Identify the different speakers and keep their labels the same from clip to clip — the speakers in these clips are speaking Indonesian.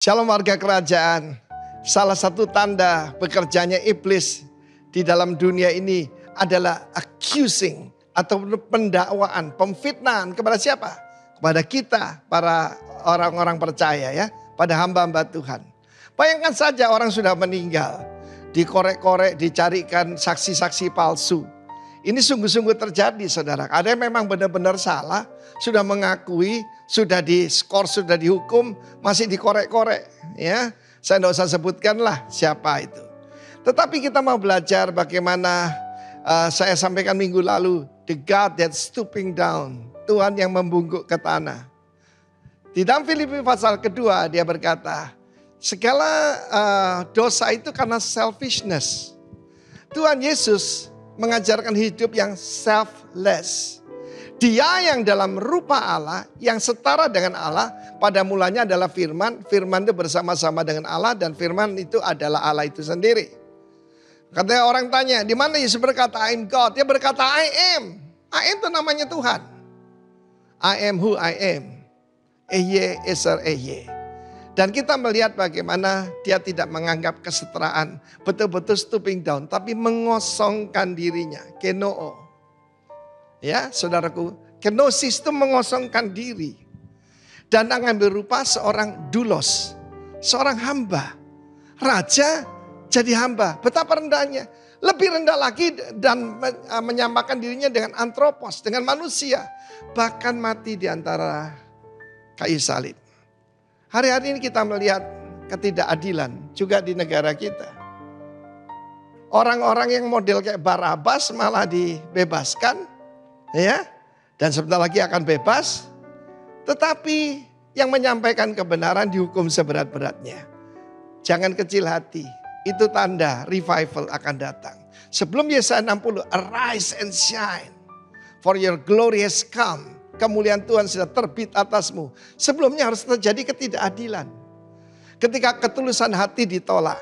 Speaker 1: Shalom warga kerajaan. Salah satu tanda bekerjanya iblis di dalam dunia ini adalah accusing atau pendakwaan, pemfitnahan kepada siapa? Kepada kita, para orang-orang percaya ya, pada hamba-hamba Tuhan. Bayangkan saja orang sudah meninggal, dikorek-korek, dicarikan saksi-saksi palsu. Ini sungguh-sungguh terjadi saudara. Ada yang memang benar-benar salah, sudah mengakui, sudah diskor, sudah dihukum, masih dikorek-korek. Ya, saya tidak usah sebutkan lah siapa itu. Tetapi kita mau belajar bagaimana saya sampaikan minggu lalu, the God that stooping down, Tuhan yang membungkuk ke tanah. Di dalam Filipi pasal kedua dia berkata, segala dosa itu karena selfishness. Tuhan Yesus mengajarkan hidup yang selfless. Dia yang dalam rupa Allah, yang setara dengan Allah, pada mulanya adalah firman. Firman itu bersama-sama dengan Allah dan firman itu adalah Allah itu sendiri. Katanya orang tanya, di mana Yesus berkata I am God? Dia berkata I am. I am itu namanya Tuhan. I am who I am. Ehye eser ehye. Dan kita melihat bagaimana dia tidak menganggap kesetaraan, betul-betul stooping down, tapi mengosongkan dirinya, kenoo. Ya, saudaraku, kenosis itu mengosongkan diri. Dan mengambil rupa seorang doulos, seorang hamba. Raja jadi hamba, betapa rendahnya. Lebih rendah lagi dan menyamakan dirinya dengan antropos, dengan manusia. Bahkan mati di antara kayu salib. Hari-hari ini kita melihat ketidakadilan juga di negara kita. Orang-orang yang model kayak Barabas malah dibebaskan, ya, dan sebentar lagi akan bebas. Tetapi yang menyampaikan kebenaran dihukum seberat-beratnya. Jangan kecil hati, itu tanda revival akan datang. Sebelum Yesaya 60, arise and shine, for your glory has come. Kemuliaan Tuhan sudah terbit atasmu. Sebelumnya harus terjadi ketidakadilan. Ketika ketulusan hati ditolak.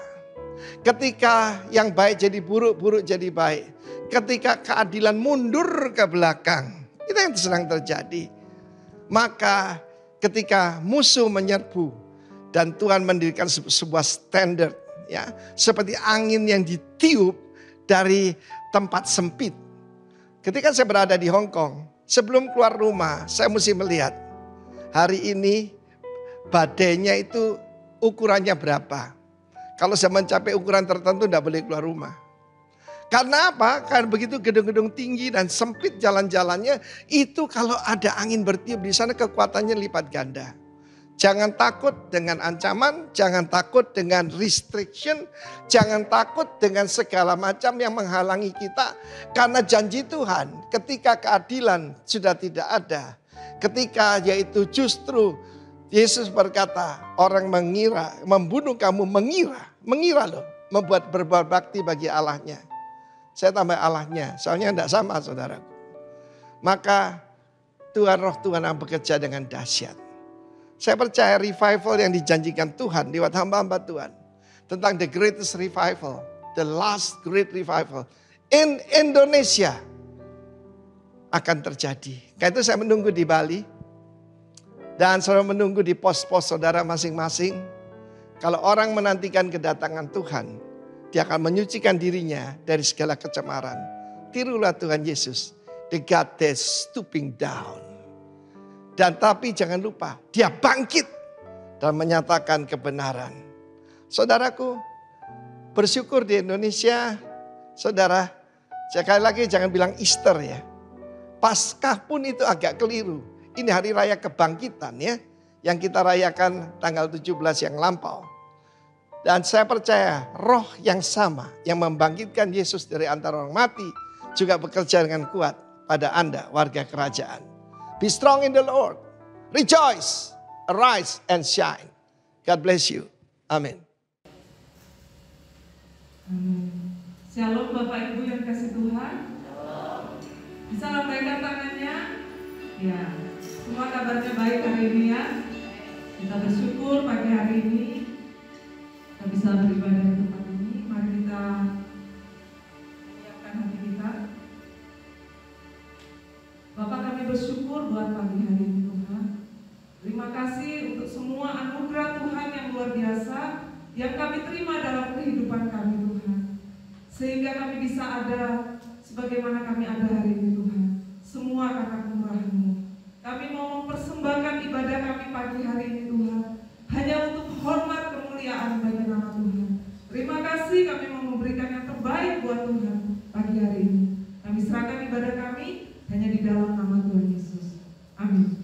Speaker 1: Ketika yang baik jadi buruk, buruk jadi baik. Ketika keadilan mundur ke belakang. Itu yang sedang terjadi. Maka ketika musuh menyerbu. Dan Tuhan mendirikan sebuah standar. Ya, seperti angin yang ditiup dari tempat sempit. Ketika saya berada di Hong Kong. Sebelum keluar rumah, saya mesti melihat hari ini badainya itu ukurannya berapa. Kalau saya mencapai ukuran tertentu tidak boleh keluar rumah. Karena apa? Karena begitu gedung-gedung tinggi dan sempit jalan-jalannya, itu kalau ada angin bertiup di sana kekuatannya lipat ganda. Jangan takut dengan ancaman, jangan takut dengan restriction, jangan takut dengan segala macam yang menghalangi kita. Karena janji Tuhan ketika keadilan sudah tidak ada. Ketika yaitu justru Yesus berkata orang mengira, membunuh kamu mengira loh. Membuat berbuat bakti bagi Allahnya. Saya tambah Allahnya, soalnya tidak sama saudaraku. Maka Tuhan roh Tuhan yang bekerja dengan dahsyat. Saya percaya revival yang dijanjikan Tuhan lewat hamba-hamba Tuhan. Tentang the greatest revival. The last great revival. In Indonesia. Akan terjadi. Karena itu saya menunggu di Bali. Dan saudara menunggu di pos-pos saudara masing-masing. Kalau orang menantikan kedatangan Tuhan. Dia akan menyucikan dirinya dari segala kecemaran. Tirulah Tuhan Yesus. The God that's stooping down. Dan tapi jangan lupa, dia bangkit dan menyatakan kebenaran. Saudaraku, bersyukur di Indonesia, saudara, sekali lagi jangan bilang Easter ya. Paskah pun itu agak keliru. Ini hari raya kebangkitan ya, yang kita rayakan tanggal 17 yang lampau. Dan saya percaya roh yang sama yang membangkitkan Yesus dari antara orang mati juga bekerja dengan kuat pada Anda warga kerajaan. Be strong in the Lord. Rejoice, arise and shine. God bless you. Amin.
Speaker 2: Shalom Bapak Ibu yang kasih Tuhan. Bisa lambaikan tangannya. Ya, semua kabarnya baik hari ini ya. Kita bersyukur pagi hari ini kita bisa beribadah di tempat ini. Mari kita menyiapkan hati kita. Bapak kami bersyukur buat pagi hari ini Tuhan. Terima kasih untuk semua anugerah Tuhan yang luar biasa. yang kami terima dalam kehidupan kami Tuhan. Sehingga kami bisa ada sebagaimana kami ada hari ini Tuhan. Semua karena kemurahan-Mu. Kami mau mempersembahkan ibadah kami pagi hari ini Tuhan. Hanya untuk hormat kemuliaan bagi nama Tuhan. Terima kasih kami mau memberikan yang terbaik buat Tuhan pagi hari ini. Kami serahkan ibadah kami hanya di dalam nama Tuhan Yesus. Amin.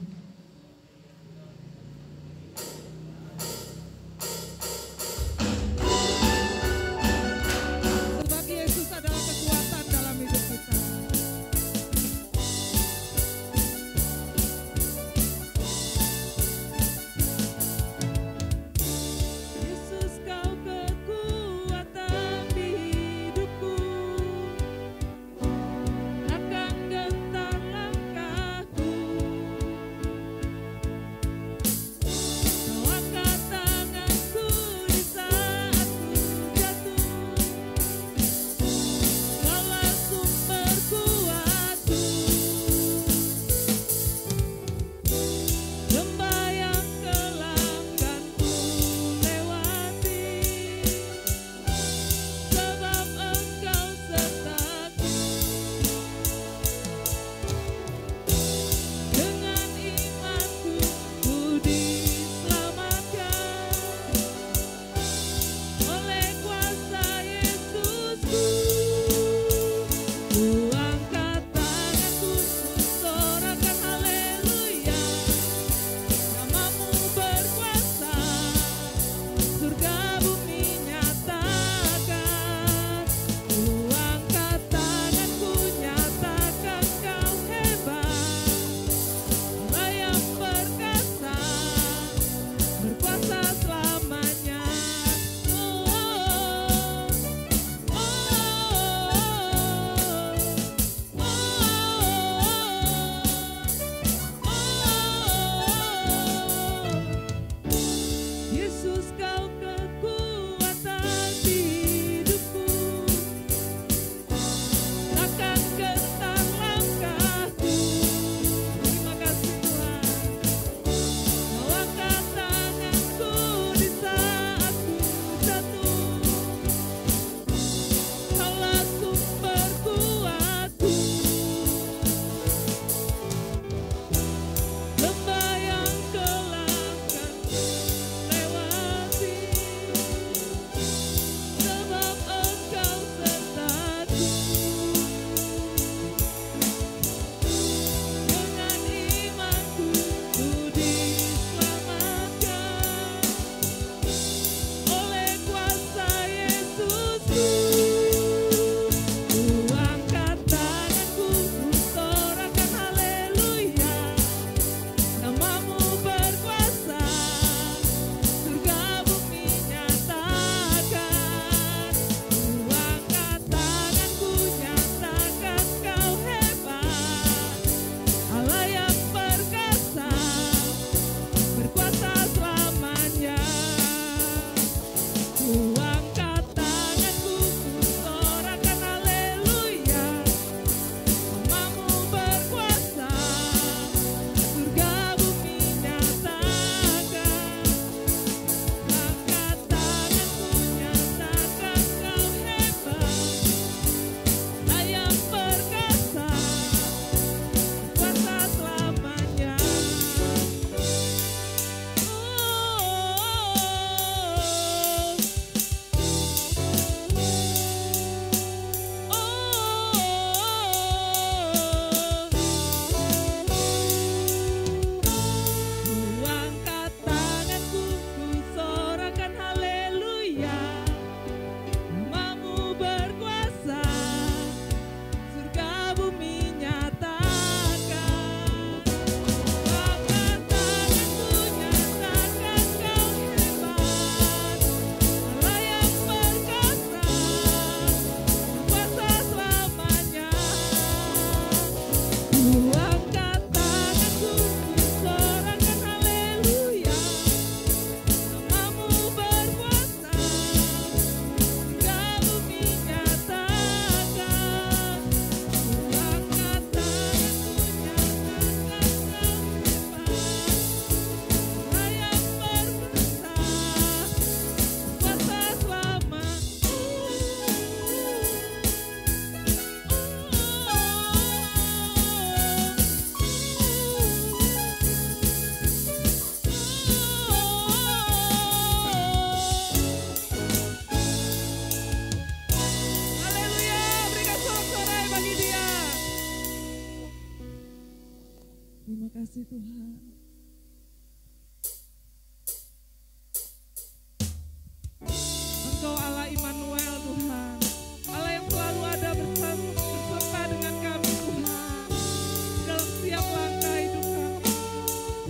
Speaker 2: Engkau Allah Immanuel Tuhan, Allah yang selalu ada berserta dengan kami Tuhan, dalam setiap langkah hidup kami.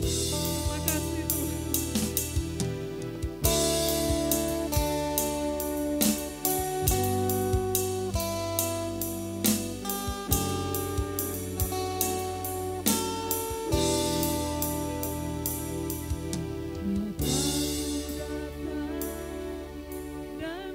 Speaker 2: Terima kasih Tuhan. Dan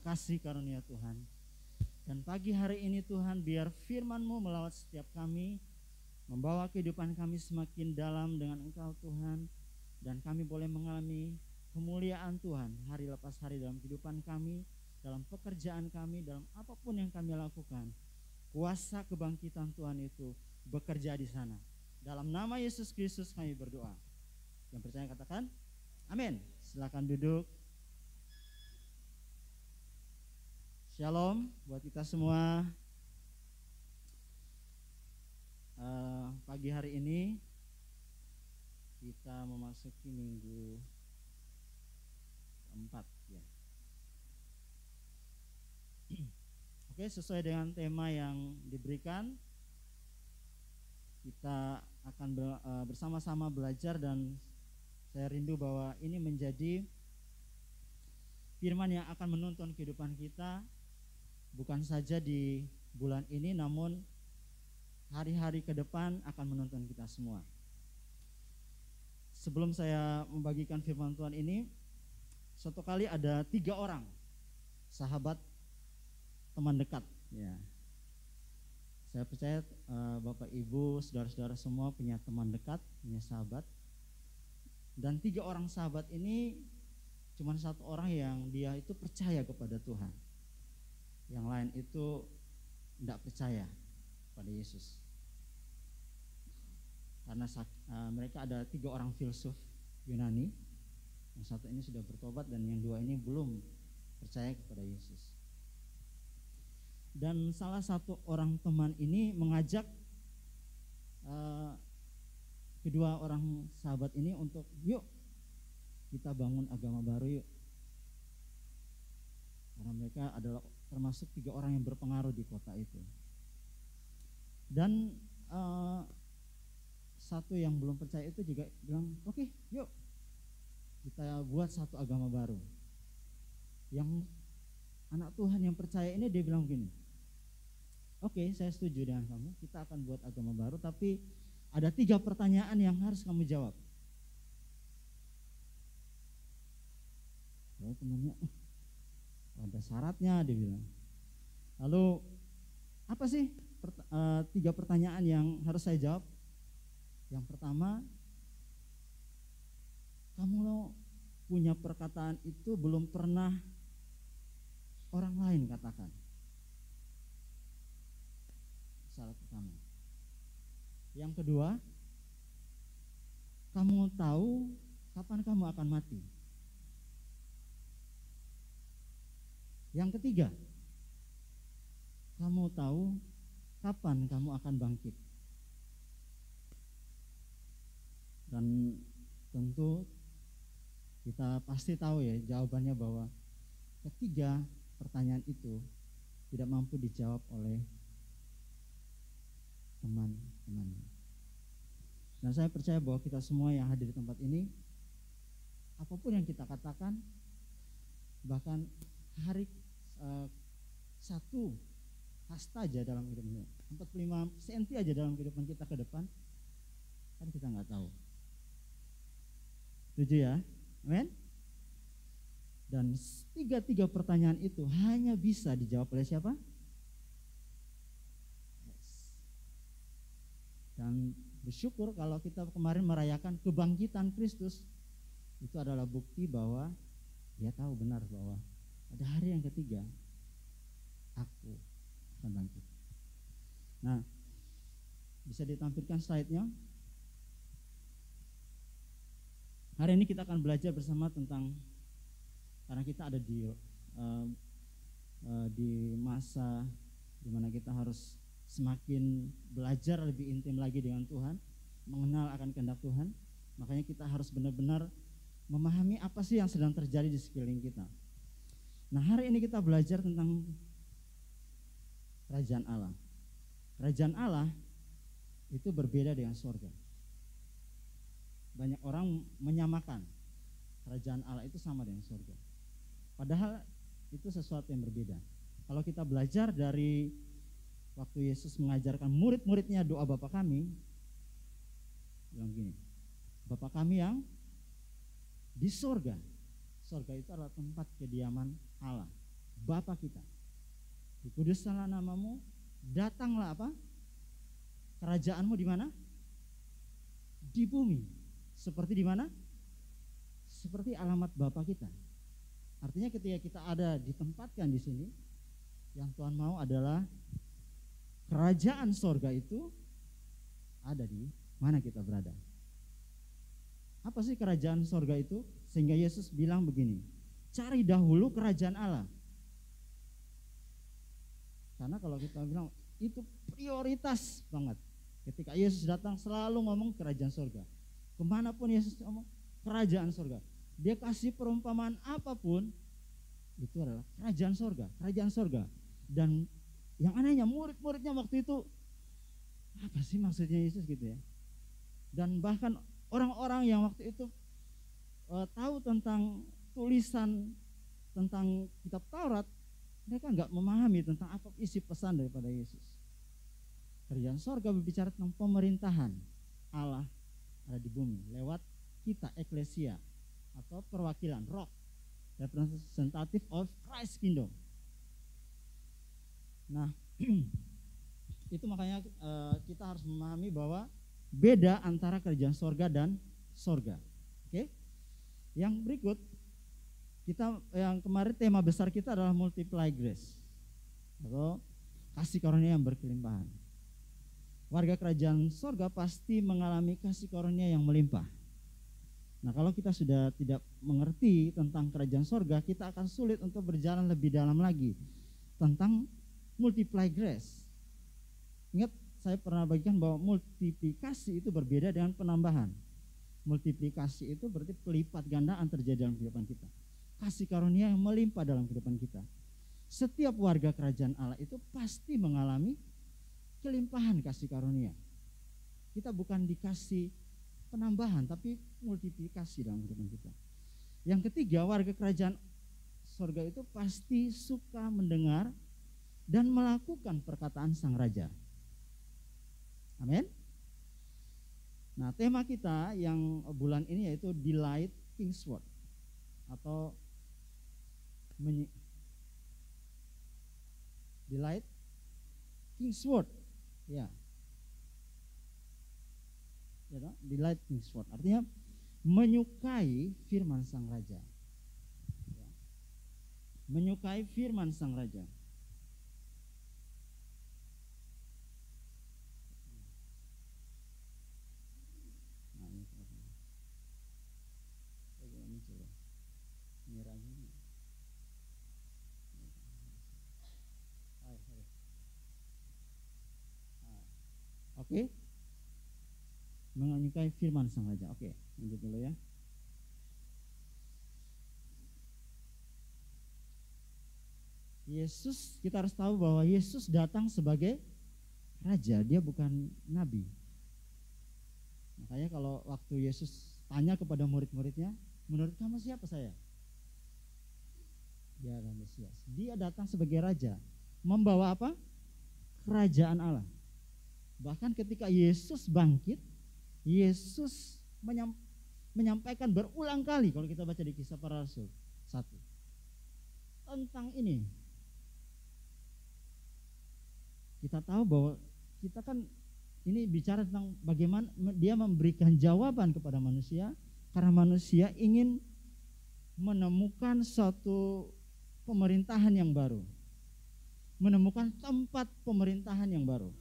Speaker 3: kasih karunia Tuhan. Dan pagi hari ini Tuhan, biar firman-Mu melawat setiap kami, membawa kehidupan kami semakin dalam dengan Engkau Tuhan, dan kami boleh mengalami kemuliaan Tuhan hari lepas hari dalam kehidupan kami, dalam pekerjaan kami, dalam apapun yang kami lakukan. Kuasa kebangkitan Tuhan itu bekerja di sana. Dalam nama Yesus Kristus kami berdoa. Yang percaya katakan amin. Silakan duduk. Shalom buat kita semua. Pagi hari ini kita memasuki minggu keempat ya. Oke, sesuai dengan tema yang diberikan, kita akan bersama-sama belajar, dan saya rindu bahwa ini menjadi firman yang akan menuntun kehidupan kita, bukan saja di bulan ini, namun hari-hari ke depan akan menuntun kita semua. Sebelum saya membagikan firman Tuhan ini, suatu kali ada 3 orang sahabat teman dekat. Ya. Saya percaya Bapak Ibu, saudara-saudara semua punya teman dekat, punya sahabat. Dan 3 orang sahabat ini cuma 1 orang yang dia itu percaya kepada Tuhan. Yang lain itu tidak percaya pada Yesus. Karena mereka ada 3 orang filsuf Yunani. Yang satu ini sudah bertobat dan yang 2 ini belum percaya kepada Yesus. Dan salah satu orang teman ini mengajak kedua orang sahabat ini untuk yuk kita bangun agama baru yuk. Karena mereka adalah termasuk 3 orang yang berpengaruh di kota itu. Dan satu yang belum percaya itu juga bilang, oke, yuk kita buat satu agama baru. Yang anak Tuhan yang percaya ini dia bilang gini, oke, saya setuju dengan kamu, kita akan buat agama baru, tapi ada 3 pertanyaan yang harus kamu jawab. Lalu temannya, ada syaratnya, dia bilang. Lalu apa sih 3 pertanyaan yang harus saya jawab? Yang pertama, kamu punya perkataan itu belum pernah orang lain katakan. Syarat pertama. Yang kedua, kamu tahu kapan kamu akan mati. Yang ketiga, kamu tahu kapan kamu akan bangkit. Dan tentu kita pasti tahu ya jawabannya, bahwa ketiga pertanyaan itu tidak mampu dijawab oleh teman-temannya. Dan saya percaya bahwa kita semua yang hadir di tempat ini, apapun yang kita katakan, bahkan hari 1 hasta aja dalam hidup ini, 45 senti aja dalam kehidupan kita ke depan, kan kita nggak tahu. Setuju ya? Amin? Dan 3 pertanyaan itu hanya bisa dijawab oleh siapa? Dan bersyukur kalau kita kemarin merayakan kebangkitan Kristus, itu adalah bukti bahwa dia tahu benar bahwa pada hari yang ketiga aku akan bangkit. Nah, bisa ditampilkan slide-nya. Hari ini kita akan belajar bersama tentang, karena kita ada di masa dimana kita harus semakin belajar lebih intim lagi dengan Tuhan, mengenal akan kehendak Tuhan. Makanya kita harus benar-benar memahami apa sih yang sedang terjadi di sekeliling kita. Nah, hari ini kita belajar tentang kerajaan Allah. Kerajaan Allah itu berbeda dengan surga. Banyak orang menyamakan kerajaan Allah itu sama dengan surga. Padahal itu sesuatu yang berbeda. Kalau kita belajar dari waktu Yesus mengajarkan murid-muridnya doa Bapa kami, bilang gini, Bapa kami yang di surga. Surga itu adalah tempat kediaman Allah. Bapa kita. Dikuduskanlah namamu, datanglah apa? Kerajaanmu di mana? Di bumi. Seperti di mana? Seperti alamat Bapa kita. Artinya ketika kita ada ditempatkan di sini, yang Tuhan mau adalah kerajaan sorga itu ada di mana kita berada. Apa sih kerajaan sorga itu? Sehingga Yesus bilang begini, cari dahulu kerajaan Allah. Karena kalau kita bilang itu prioritas banget. Ketika Yesus datang selalu ngomong kerajaan sorga. Kemanapun Yesus ngomong kerajaan sorga. Dia kasih perumpamaan apapun, itu adalah kerajaan sorga, kerajaan sorga. Dan yang anehnya murid-muridnya waktu itu, apa sih maksudnya Yesus gitu ya. Dan bahkan orang-orang yang waktu itu tahu tentang tulisan tentang kitab Taurat, mereka enggak memahami tentang apa isi pesan daripada Yesus. Kerajaan sorga berbicara tentang pemerintahan Allah ada di bumi lewat kita, eklesia atau perwakilan, roh, representative of Christ Kingdom. Nah, itu makanya kita harus memahami bahwa beda antara kerajaan sorga dan sorga. Oke? Yang berikut, kita yang kemarin tema besar kita adalah multiply grace atau kasih karunia yang berkelimpahan. Warga kerajaan sorga pasti mengalami kasih karunia yang melimpah. Nah, kalau kita sudah tidak mengerti tentang kerajaan sorga, kita akan sulit untuk berjalan lebih dalam lagi tentang multiply grace. Ingat, saya pernah bagikan bahwa multiplikasi itu berbeda dengan penambahan. Multiplikasi itu berarti pelipat gandaan terjadi dalam kehidupan kita. Kasih karunia yang melimpah dalam kehidupan kita. Setiap warga kerajaan Allah itu pasti mengalami kelimpahan kasih karunia. Kita bukan dikasih penambahan, tapi multiplikasi dalam kehidupan kita. Yang ketiga, warga kerajaan sorga itu pasti suka mendengar dan melakukan perkataan sang raja. Amin. Nah, tema kita yang bulan ini yaitu Delight King's Word atau Delight King's Word. Ya. Ya, Delight King's Word artinya menyukai firman sang raja. Ya. Menyukai firman sang raja. Oke, menyukai firman sang raja. Oke, lanjut dulu ya. Yesus, kita harus tahu bahwa Yesus datang sebagai raja, dia bukan nabi. Makanya kalau waktu Yesus tanya kepada murid-muridnya, menurut kamu siapa saya? Dia adalah Mesias. Dia datang sebagai raja, membawa apa? Kerajaan Allah. Bahkan ketika Yesus bangkit, Yesus menyampaikan berulang kali kalau kita baca di Kisah Para Rasul 1 tentang ini. Kita tahu bahwa kita kan ini bicara tentang bagaimana dia memberikan jawaban kepada manusia karena manusia ingin menemukan suatu pemerintahan yang baru, menemukan tempat pemerintahan yang baru.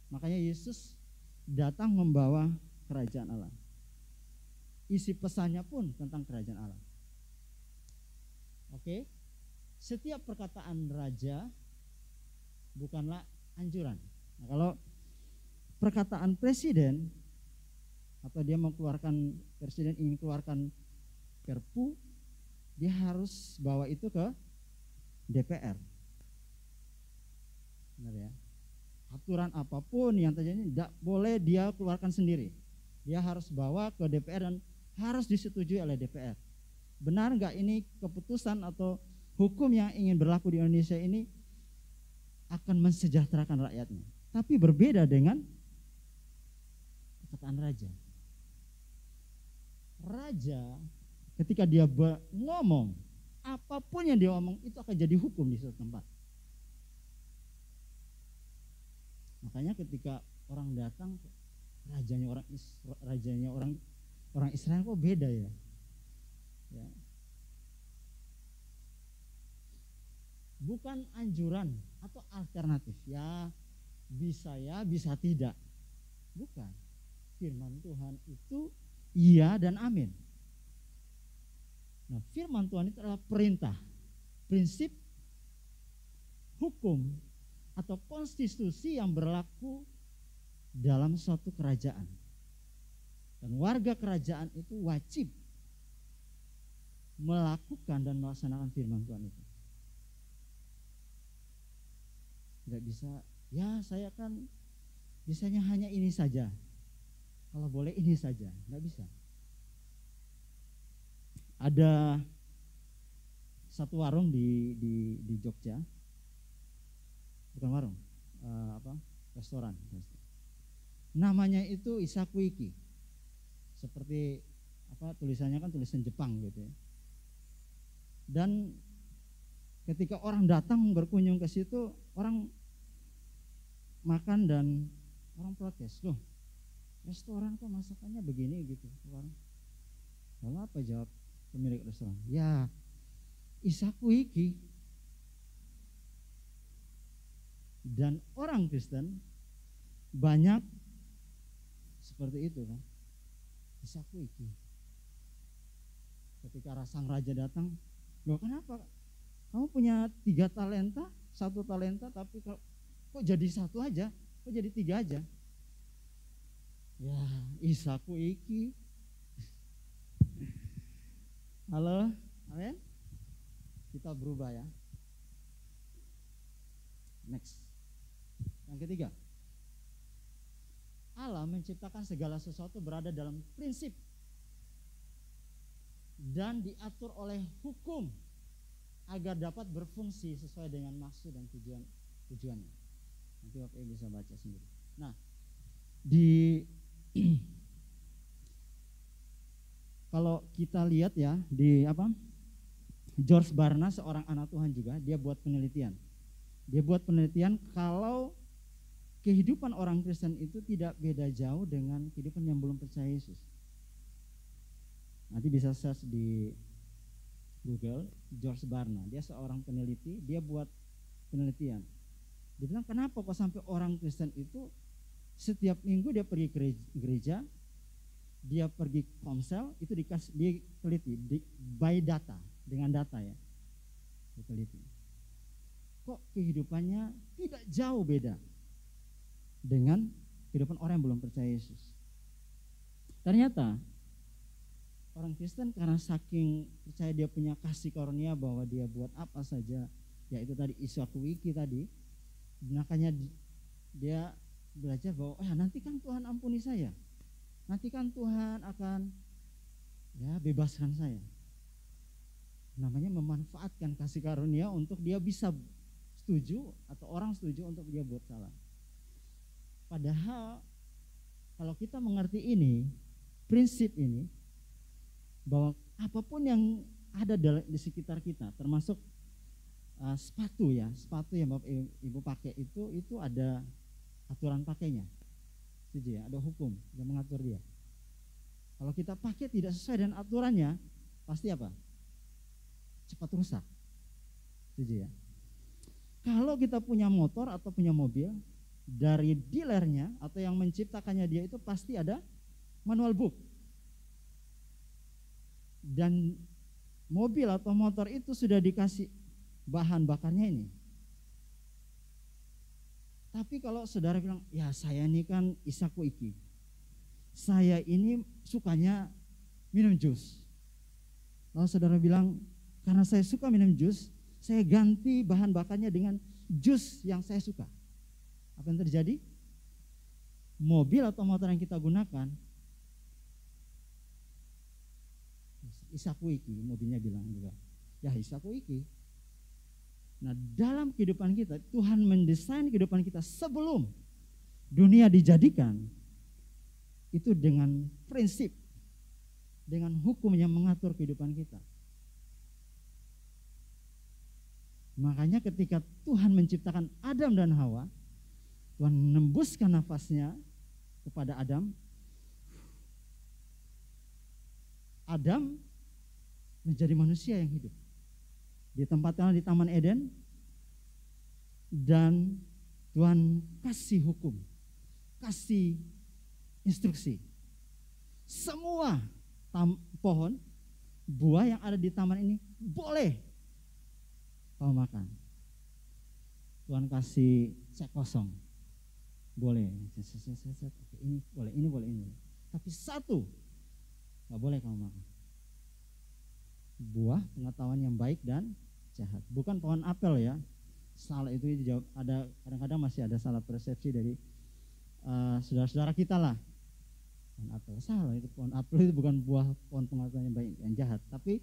Speaker 3: Makanya Yesus datang membawa kerajaan Allah. Isi pesannya pun tentang kerajaan Allah. Oke, setiap perkataan raja bukanlah anjuran. Nah, kalau perkataan presiden atau dia mengeluarkan, presiden ingin keluarkan perpu, dia harus bawa itu ke DPR. Benar ya? Aturan apapun yang terjadi tidak boleh dia keluarkan sendiri. Dia harus bawa ke DPR dan harus disetujui oleh DPR. Benar enggak ini keputusan atau hukum yang ingin berlaku di Indonesia ini akan mensejahterakan rakyatnya. Tapi berbeda dengan perkataan raja. Raja ketika dia ngomong apapun yang dia omong itu akan jadi hukum di suatu tempat. Makanya ketika orang datang, rajanya orang Israel kok beda ya. Ya. Bukan anjuran atau alternatif ya, bisa tidak. Bukan. Firman Tuhan itu iya dan amin. Nah, firman Tuhan itu adalah perintah, prinsip, hukum atau konstitusi yang berlaku dalam suatu kerajaan. Dan warga kerajaan itu wajib melakukan dan melaksanakan firman Tuhan itu. Tidak bisa, ya saya kan bisanya hanya ini saja. Kalau boleh ini saja, tidak bisa. Ada satu warung di Jogja, bukan warung, restoran. Namanya itu Isakuiki. Seperti tulisannya kan tulisan Jepang gitu ya. Dan ketika orang datang berkunjung ke situ, orang makan dan orang protes, loh restoran kok masakannya begini gitu. Lalu apa jawab pemilik restoran? Ya Isakuiki. Dan orang Kristen banyak seperti itu kan. Isakuiki. Ketika sang raja datang, loh kenapa? Kamu punya 3 talenta, 1 talenta, tapi kok jadi 1 aja? Kok jadi 3 aja? Ya, Isakuiki. Halo, amin. Kita berubah ya. Next. Yang ketiga, Allah menciptakan segala sesuatu berada dalam prinsip dan diatur oleh hukum agar dapat berfungsi sesuai dengan maksud dan tujuannya. Nanti Bapak Ibu bisa baca sendiri. Nah, kalau kita lihat ya di George Barna, seorang anak Tuhan juga, dia buat penelitian. Dia buat penelitian kalau kehidupan orang Kristen itu tidak beda jauh dengan kehidupan yang belum percaya Yesus. Nanti bisa search di Google, George Barna. Dia seorang peneliti, dia buat penelitian. Dia bilang kenapa kok sampai orang Kristen itu setiap minggu dia pergi ke gereja, dia pergi komsel, itu diteliti by data, dengan data ya. Diteliti. Kok kehidupannya tidak jauh beda dengan kehidupan orang yang belum percaya Yesus. Ternyata orang Kristen karena saking percaya dia punya kasih karunia bahwa dia buat apa saja, yaitu tadi Isakuiki tadi, makanya dia belajar bahwa nanti kan Tuhan ampuni saya, nanti kan Tuhan akan bebaskan saya. Namanya memanfaatkan kasih karunia untuk dia bisa setuju atau orang setuju untuk dia buat salah. Padahal kalau kita mengerti ini, prinsip ini, bahwa apapun yang ada di sekitar kita, termasuk sepatu yang Bapak Ibu pakai itu ada aturan pakainya, setuju ya, ada hukum yang mengatur dia. Kalau kita pakai tidak sesuai dengan aturannya, pasti apa? Cepat rusak, setuju ya. Kalau kita punya motor atau punya mobil, dari dealernya atau yang menciptakannya dia itu pasti ada manual book. Dan mobil atau motor itu sudah dikasih bahan bakarnya ini. Tapi kalau saudara bilang, ya saya ini kan Isakuiki, saya ini sukanya minum jus. Lalu saudara bilang, karena saya suka minum jus, saya ganti bahan bakarnya dengan jus yang saya suka. Apa yang terjadi? Mobil atau motor yang kita gunakan, Isakuiki, mobilnya bilang juga, ya Isakuiki. Nah, dalam kehidupan kita, Tuhan mendesain kehidupan kita sebelum dunia dijadikan, itu dengan prinsip, dengan hukum yang mengatur kehidupan kita. Makanya ketika Tuhan menciptakan Adam dan Hawa, Tuhan menembuskan nafasnya kepada Adam. Adam menjadi manusia yang hidup. Ditempatkan di Taman Eden, dan Tuhan kasih hukum, kasih instruksi. Semua pohon, buah yang ada di taman ini boleh kau makan. Tuhan kasih cek kosong, boleh. Ini boleh, ini boleh, ini boleh. Tapi satu nggak boleh kamu makan. Buah pengetahuan yang baik dan jahat. Bukan pohon apel ya. Salah itu dijawab, ada kadang-kadang masih ada salah persepsi dari saudara-saudara kita lah. Pohon apel salah, itu pohon apel itu bukan buah pohon pengetahuan yang baik dan jahat. Tapi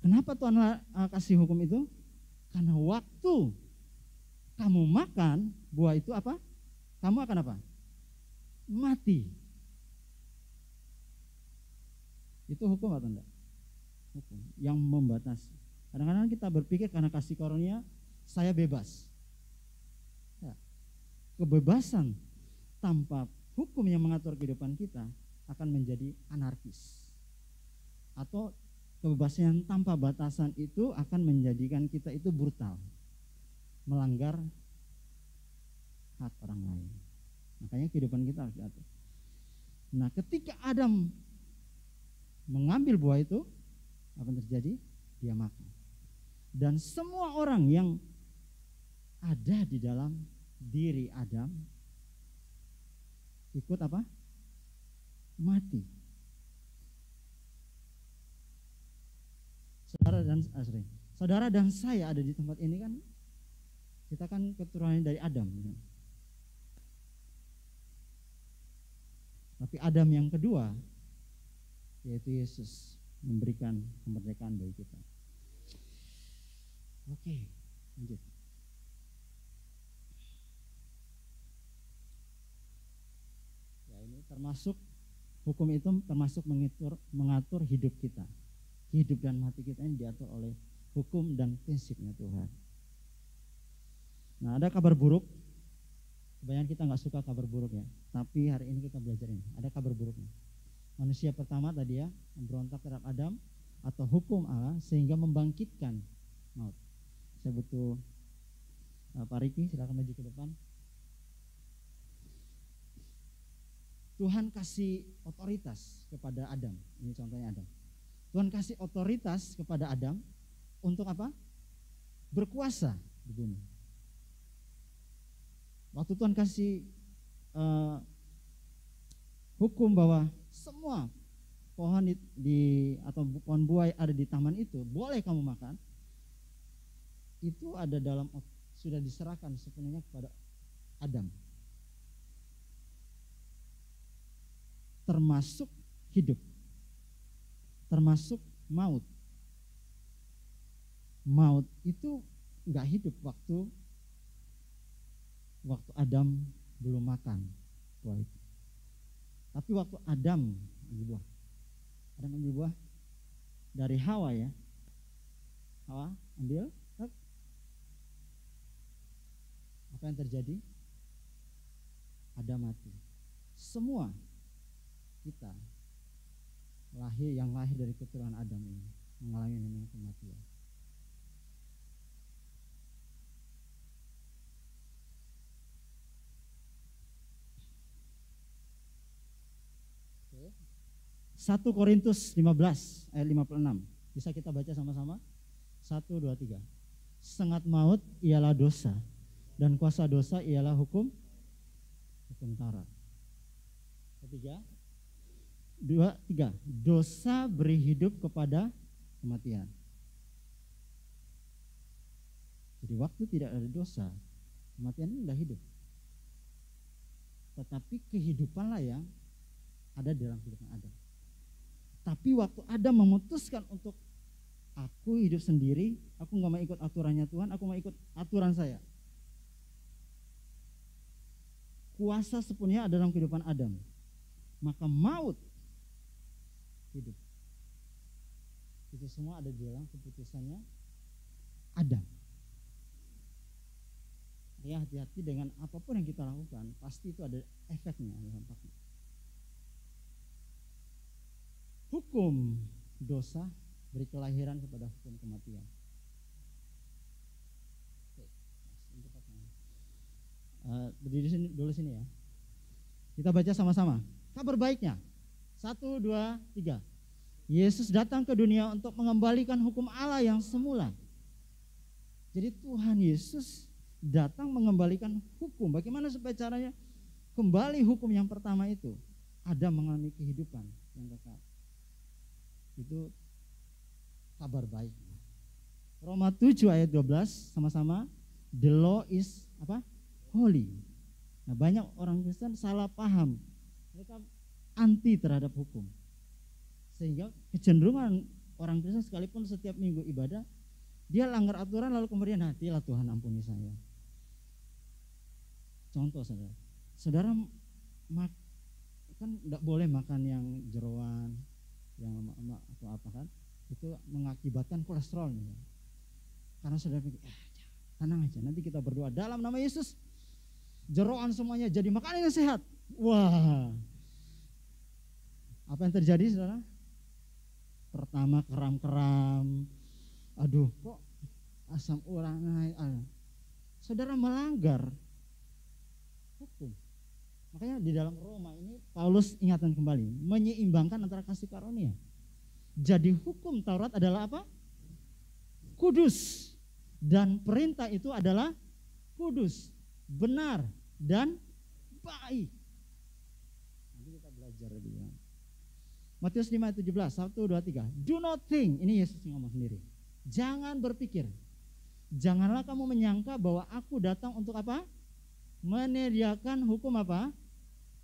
Speaker 3: kenapa Tuhan kasih hukum itu? Karena waktu kamu makan buah itu apa? Kamu akan apa? Mati. Itu hukum atau enggak? Hukum yang membatasi. Kadang-kadang kita berpikir karena kasih karunia saya bebas. Ya. Kebebasan tanpa hukum yang mengatur kehidupan kita akan menjadi anarkis. Atau kebebasan tanpa batasan itu akan menjadikan kita itu brutal, melanggar hak orang lain. Makanya kehidupan kita harus diatur. Nah, ketika Adam mengambil buah itu, apa yang terjadi? Dia makan. Dan semua orang yang ada di dalam diri Adam ikut apa? Mati. Saudara dan saya ada di tempat ini kan, kita kan keturunan dari Adam. Tapi Adam yang kedua, yaitu Yesus, memberikan kemerdekaan bagi kita. Oke, lanjut. Ya, ini termasuk hukum itu termasuk mengatur hidup kita. Hidup dan mati kita ini diatur oleh hukum dan prinsipnya Tuhan. Nah, ada kabar buruk. Kebanyakan kita nggak suka kabar buruk ya. Tapi hari ini kita belajar ini. Ada kabar buruknya. Manusia pertama tadi ya, memberontak terhadap Adam atau hukum Allah sehingga membangkitkan maut. Saya butuh Pak Riki, silakan maju ke depan. Tuhan kasih otoritas kepada Adam. Ini contohnya Adam. Tuhan kasih otoritas kepada Adam untuk apa? Berkuasa di bumi. Waktu Tuhan kasih hukum bahwa semua pohon atau pohon buah ada di taman itu boleh kamu makan, itu ada sudah diserahkan sepenuhnya kepada Adam, termasuk hidup, termasuk maut. Maut itu nggak hidup waktu Adam belum makan buah itu. Tapi waktu Adam ambil buah dari Hawa ya. Hawa ambil, apa yang terjadi? Adam mati. Semua kita yang lahir dari keturunan Adam ini mengalami namanya kematian. Oke. 1 Korintus 15 ayat 56. Bisa kita baca sama-sama? 1, 2, 3. Sengat maut ialah dosa, dan kuasa dosa ialah hukum Taurat. Ketiga, 2, 3. Dosa beri hidup kepada kematian. Jadi waktu tidak ada dosa, kematian ini tidak hidup. Tetapi kehidupanlah yang ada dalam kehidupan Adam. Tapi waktu Adam memutuskan untuk aku hidup sendiri, aku gak mau ikut aturannya Tuhan, aku mau ikut aturan saya. Kuasa sepenuhnya ada dalam kehidupan Adam. Maka maut hidup. Itu semua ada di dalam keputusannya Adam. Ya, hati-hati dengan apapun yang kita lakukan, pasti itu ada efeknya, ada dampaknya. Hukum dosa beri kelahiran kepada hukum kematian. Berdiri sini, dulu sini ya. Kita baca sama-sama. Kabar baiknya. 1, 2, 3. Yesus datang ke dunia untuk mengembalikan hukum Allah yang semula. Jadi Tuhan Yesus datang mengembalikan hukum. Bagaimana supaya caranya kembali hukum yang pertama itu? Adam mengalami kehidupan yang kekal. Itu kabar baik. Roma 7 ayat 12 sama-sama. The law is apa? Holy. Nah, banyak orang Kristen salah paham. Mereka anti terhadap hukum. Sehingga kecenderungan orang Kristen sekalipun setiap minggu ibadah, dia langgar aturan lalu kemudian hatilah Tuhan ampuni saya. Contoh saudara, saudara kan tidak boleh makan yang jeroan, yang lemak atau apa kan, itu mengakibatkan kolesterol nih. Karena saudara pikir, tenang aja, nanti kita berdoa dalam nama Yesus, jeroan semuanya jadi makanan yang sehat. Wah, apa yang terjadi saudara? Pertama keram-keram, aduh kok asam urat naik. Saudara melanggar hukum. Makanya di dalam Roma ini Paulus ingatkan kembali, menyeimbangkan antara kasih karunia. Jadi hukum Taurat adalah apa? Kudus. Dan perintah itu adalah kudus, benar, dan baik. Nanti kita belajar lebih ya. Matius 5 ayat 17, 1, 2, 3. Do not think, ini Yesus yang ngomong sendiri. Jangan berpikir. Janganlah kamu menyangka bahwa aku datang untuk apa? Menyediakan hukum apa?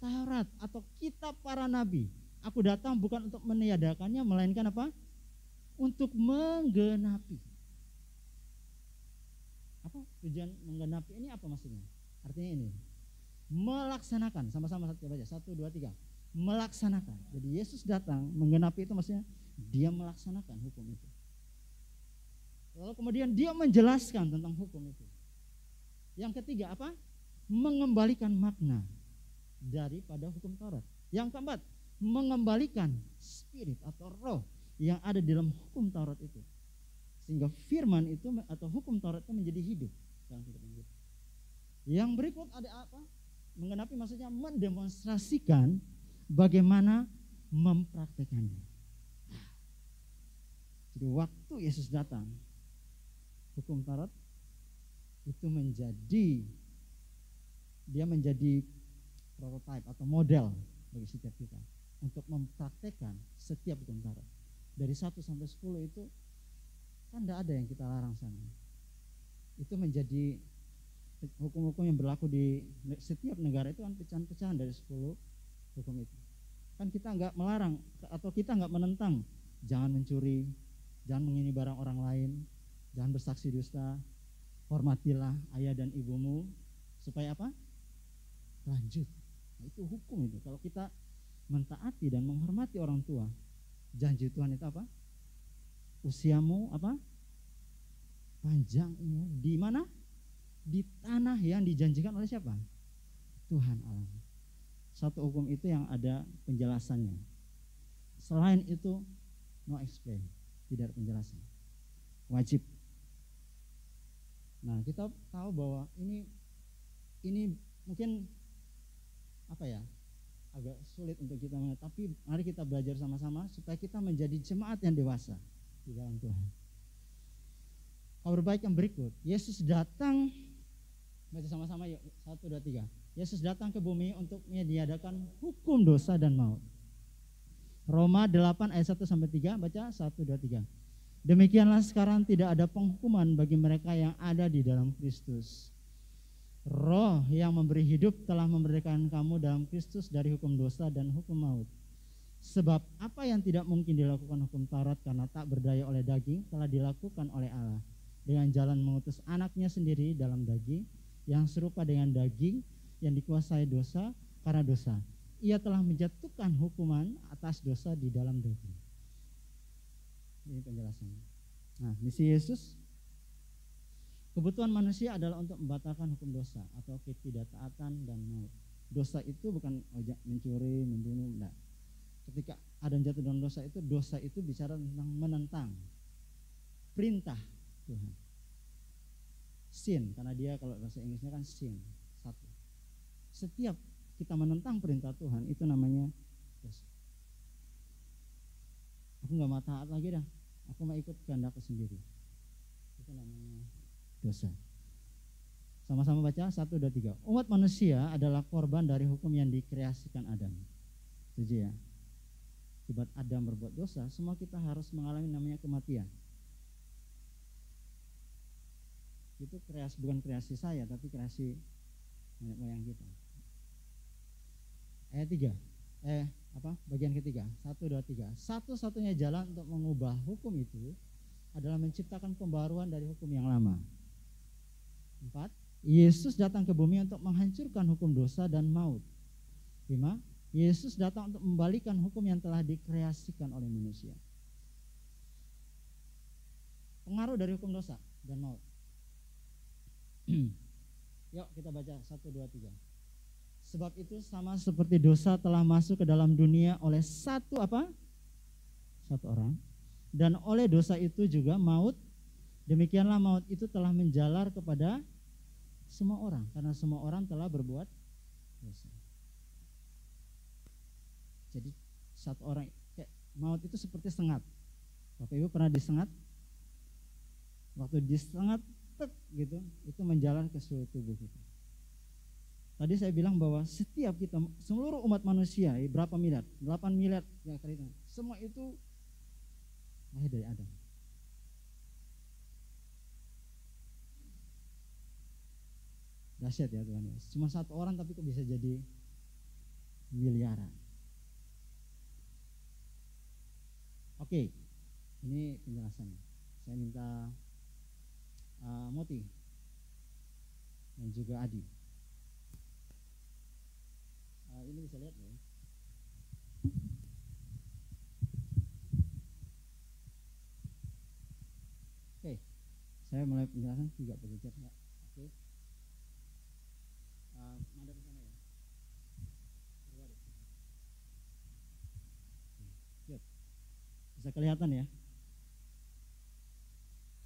Speaker 3: Taurat atau kitab para nabi. Aku datang bukan untuk meniadakannya, melainkan apa? Untuk menggenapi. Apa tujuan menggenapi ini, apa maksudnya? Artinya ini, melaksanakan. Sama-sama kita baca, 1, 2, 3. Melaksanakan. Jadi Yesus datang menggenapi itu maksudnya dia melaksanakan hukum itu. Lalu kemudian dia menjelaskan tentang hukum itu. Yang ketiga apa? Mengembalikan makna daripada hukum Taurat. Yang keempat, mengembalikan spirit atau roh yang ada di dalam hukum Taurat itu. Sehingga firman itu atau hukum Taurat itu menjadi hidup dalam kehidupan kita. Yang berikut ada apa? Menggenapi maksudnya mendemonstrasikan bagaimana mempraktekannya. Jadi waktu Yesus datang, hukum Taurat itu menjadi prototipe atau model bagi setiap kita untuk mempraktekkan setiap hukum Taurat. Dari 1 sampai 10 itu kan tidak ada yang kita larang sana. Itu menjadi hukum-hukum yang berlaku di setiap negara itu kan pecahan-pecahan dari 10 hukum itu. Kan kita enggak melarang atau kita enggak menentang jangan mencuri, jangan mengingini barang orang lain, jangan bersaksi dusta, hormatilah ayah dan ibumu supaya apa? Lanjut. Nah, itu hukum itu. Kalau kita mentaati dan menghormati orang tua, janji Tuhan itu apa? Usiamu apa? Panjang umur. Di mana? Di tanah yang dijanjikan oleh siapa? Tuhan Allah. Satu hukum itu yang ada penjelasannya. Selain itu no explain, tidak ada penjelasan. Wajib. Nah, kita tahu bahwa ini mungkin apa ya? Agak sulit untuk kita mengerti, tapi mari kita belajar sama-sama supaya kita menjadi jemaat yang dewasa di dalam Tuhan. Kabar baik yang berikut, Yesus datang, baca sama-sama yuk, 1, 2, 3. Yesus datang ke bumi untuk menyediakan hukum dosa dan maut. Roma 8 ayat 1 sampai 3, baca 1, 2, 3. Demikianlah sekarang tidak ada penghukuman bagi mereka yang ada di dalam Kristus. Roh yang memberi hidup telah memerdekakan kamu dalam Kristus dari hukum dosa dan hukum maut. Sebab apa yang tidak mungkin dilakukan hukum Taurat karena tak berdaya oleh daging telah dilakukan oleh Allah dengan jalan mengutus anaknya sendiri dalam daging yang serupa dengan daging yang dikuasai dosa karena dosa. Ia telah menjatuhkan hukuman atas dosa di dalam daging. Ini penjelasannya. Nah, misi Yesus, kebutuhan manusia adalah untuk membatalkan hukum dosa atau ketidaktaatan dan maut. Dosa itu bukan mencuri, membunuh, enggak. Ketika Adam jatuh dalam dosa itu bicara tentang menentang perintah Tuhan. Sin, karena dia kalau bahasa Inggrisnya kan sin, satu. Setiap kita menentang perintah Tuhan itu namanya dosa. Aku nggak mau taat lagi dah, aku mau ikut kehendakku sendiri. Itu namanya dosa. Sama-sama baca 1, 2, 3. Umat manusia adalah korban dari hukum yang dikreasikan Adam. Setuju ya? Akibat Adam berbuat dosa, semua kita harus mengalami namanya kematian. Itu bukan kreasi saya, tapi kreasi nenek moyang kita. Ayat 3. Bagian ketiga. 1, 2, 3. Satu-satunya jalan untuk mengubah hukum itu adalah menciptakan pembaruan dari hukum yang lama. 4. Yesus datang ke bumi untuk menghancurkan hukum dosa dan maut. 5. Yesus datang untuk membalikan hukum yang telah dikreasikan oleh manusia. Pengaruh dari hukum dosa dan maut. Yuk kita baca 1, 2, 3. Sebab itu sama seperti dosa telah masuk ke dalam dunia oleh satu orang, dan oleh dosa itu juga maut. Demikianlah maut itu telah menjalar kepada semua orang, karena semua orang telah berbuat dosa. Jadi satu orang, kayak maut itu seperti sengat. Bapak Ibu pernah disengat? Waktu disengat, gitu, itu menjalar ke seluruh tubuh kita. Tadi saya bilang bahwa setiap kita, seluruh umat manusia, berapa miliar? 8 miliar ya, semua itu lahir dari Adam. Dahsyat ya Tuhan. Cuma satu orang tapi kok bisa jadi miliaran. Oke, ini penjelasannya. Saya minta Moti dan juga Adi. Ini bisa lihat ya. Oke, saya mulai penjelasan 3 berjejer ya. Oke. Ada di sana ya. Lihat. Bisa kelihatan ya.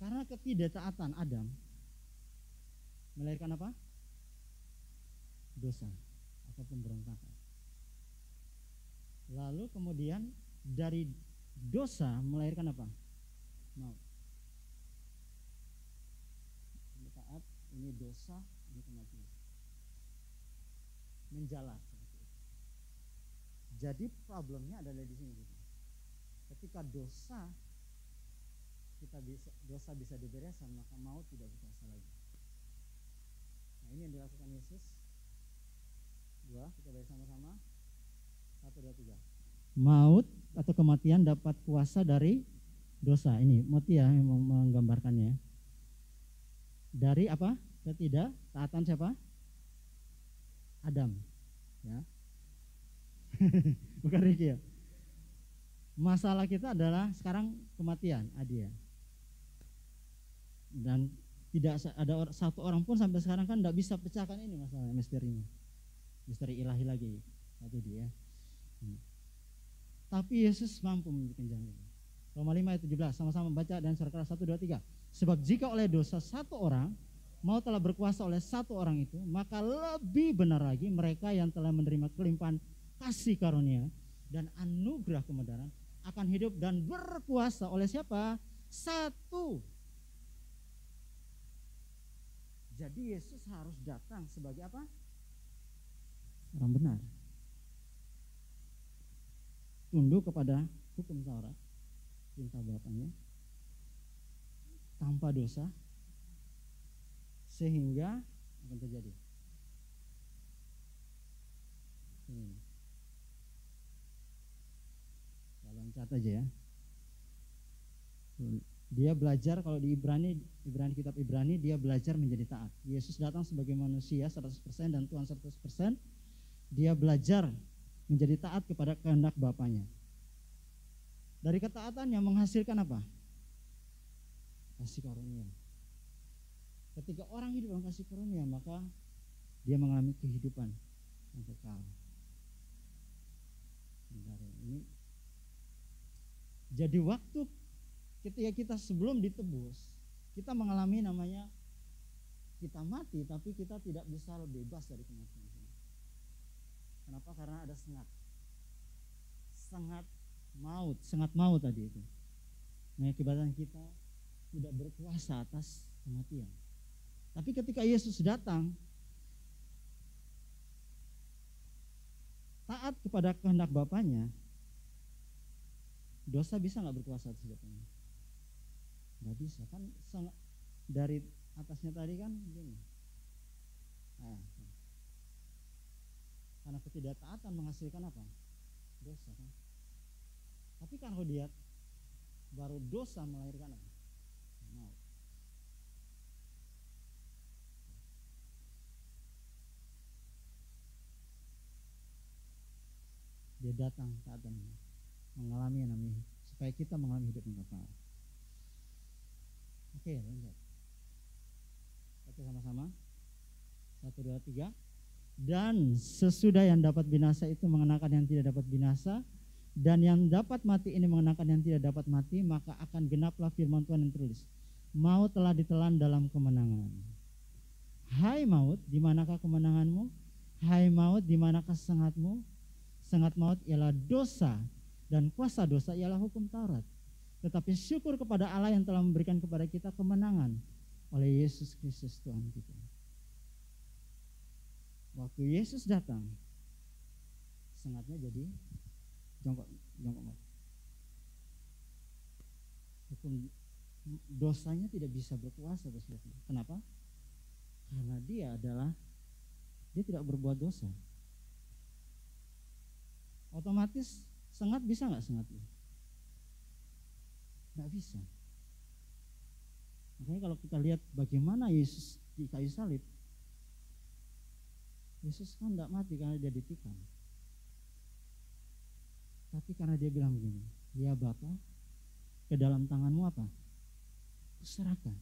Speaker 3: Karena ketidaktaatan Adam melahirkan apa? Dosa atau pemberontakan. Lalu kemudian dari dosa melahirkan apa? Maut. Ini taat, ini dosa, ini kematian. Menjalar seperti itu. Jadi problemnya adalah di sini. Ketika dosa bisa dibereskan, maka maut tidak berkuasa lagi. Nah, ini yang dilakukan Yesus. 2, kita baca sama-sama. 1, 2, 3. Maut atau kematian dapat kuasa dari dosa. Ini Moti ya yang menggambarkannya. Dari apa? Ketidaktaatan siapa? Adam. Ya. Bukan Riki ya. Masalah kita adalah sekarang kematian, Adi ya. Dan tidak ada satu orang pun sampai sekarang kan tidak bisa pecahkan ini masalah misterinya. Misteri ilahi lagi satu dia. Tapi Yesus mampu membuat jalan itu. Roma 5 ayat 17 sama-sama baca dan suara keras 1, 2, 3. Sebab jika oleh dosa satu orang maut telah berkuasa oleh satu orang itu, maka lebih benar lagi mereka yang telah menerima kelimpahan kasih karunia dan anugerah kebenaran akan hidup dan berkuasa oleh siapa? Satu. Jadi Yesus harus datang sebagai apa? Orang benar. Tunduk kepada hukum Taurat, perintah Bapaknya, tanpa dosa, sehingga akan terjadi. Ini. Saya loncat aja ya. Dia belajar kalau di kitab Ibrani dia belajar menjadi taat. Yesus datang sebagai manusia 100% dan Tuhan 100%. Dia belajar menjadi taat kepada kehendak Bapaknya. Dari ketaatan yang menghasilkan apa? Kasih karunia. Ketika orang hidup dalam kasih karunia, maka dia mengalami kehidupan yang kekal. Ini jadi waktu ketika kita sebelum ditebus, kita mengalami namanya kita mati, tapi kita tidak bisa bebas dari kematian. Kenapa? Karena ada sengat maut tadi itu. Mengakibatkan kita tidak berkuasa atas kematian. Tapi ketika Yesus datang, taat kepada kehendak Bapaknya, dosa bisa nggak berkuasa atas Bapaknya? Nggak bisa kan, dari atasnya tadi kan begini. Karena ketidaktaatan menghasilkan apa? Dosa kan. Tapi kan kalau dia baru dosa melahirkan apa? Maut. Dia datang taat dan mengalami yang namanya supaya kita mengalami hidup yang kekal. Oke, lanjut. Baca sama-sama. 1, 2, 3. Dan sesudah yang dapat binasa itu mengenakan yang tidak dapat binasa, dan yang dapat mati ini mengenakan yang tidak dapat mati, maka akan genaplah firman Tuhan yang tertulis. Maut telah ditelan dalam kemenangan. Hai maut, di manakah kemenanganmu? Hai maut, di manakah sengatmu? Sengat maut ialah dosa, dan kuasa dosa ialah hukum Taurat. Tetapi syukur kepada Allah yang telah memberikan kepada kita kemenangan oleh Yesus Kristus Tuhan kita. Waktu Yesus datang, sengatnya jadi jongkok maut. Hukum dosanya tidak bisa berkuasa. Kenapa? Karena dia tidak berbuat dosa. Otomatis sengat bisa nggak sengat? Nggak bisa. Makanya kalau kita lihat bagaimana Yesus di kayu salib, Yesus kan nggak mati karena dia ditikam, tapi karena dia bilang begini, ya Bapa, ke dalam tanganmu apa? Kuserahkan.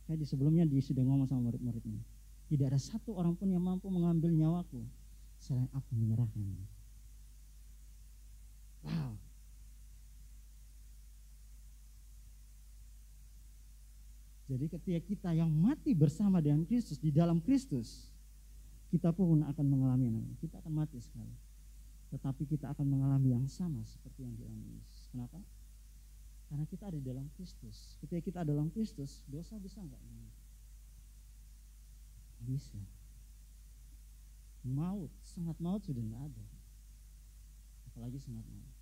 Speaker 3: Kayak di sebelumnya dia sudah ngomong sama murid-muridnya, tidak ada satu orang pun yang mampu mengambil nyawaku selain aku menyerahkannya. Wow. Jadi ketika kita yang mati bersama dengan Kristus, di dalam Kristus, kita pun akan mengalami namanya. Kita akan mati sekali. Tetapi kita akan mengalami yang sama seperti yang dialami Yesus. Kenapa? Karena kita ada di dalam Kristus. Ketika kita ada dalam Kristus, dosa bisa enggak? Bisa. Maut, sengat maut sudah enggak ada. Apalagi sengat maut.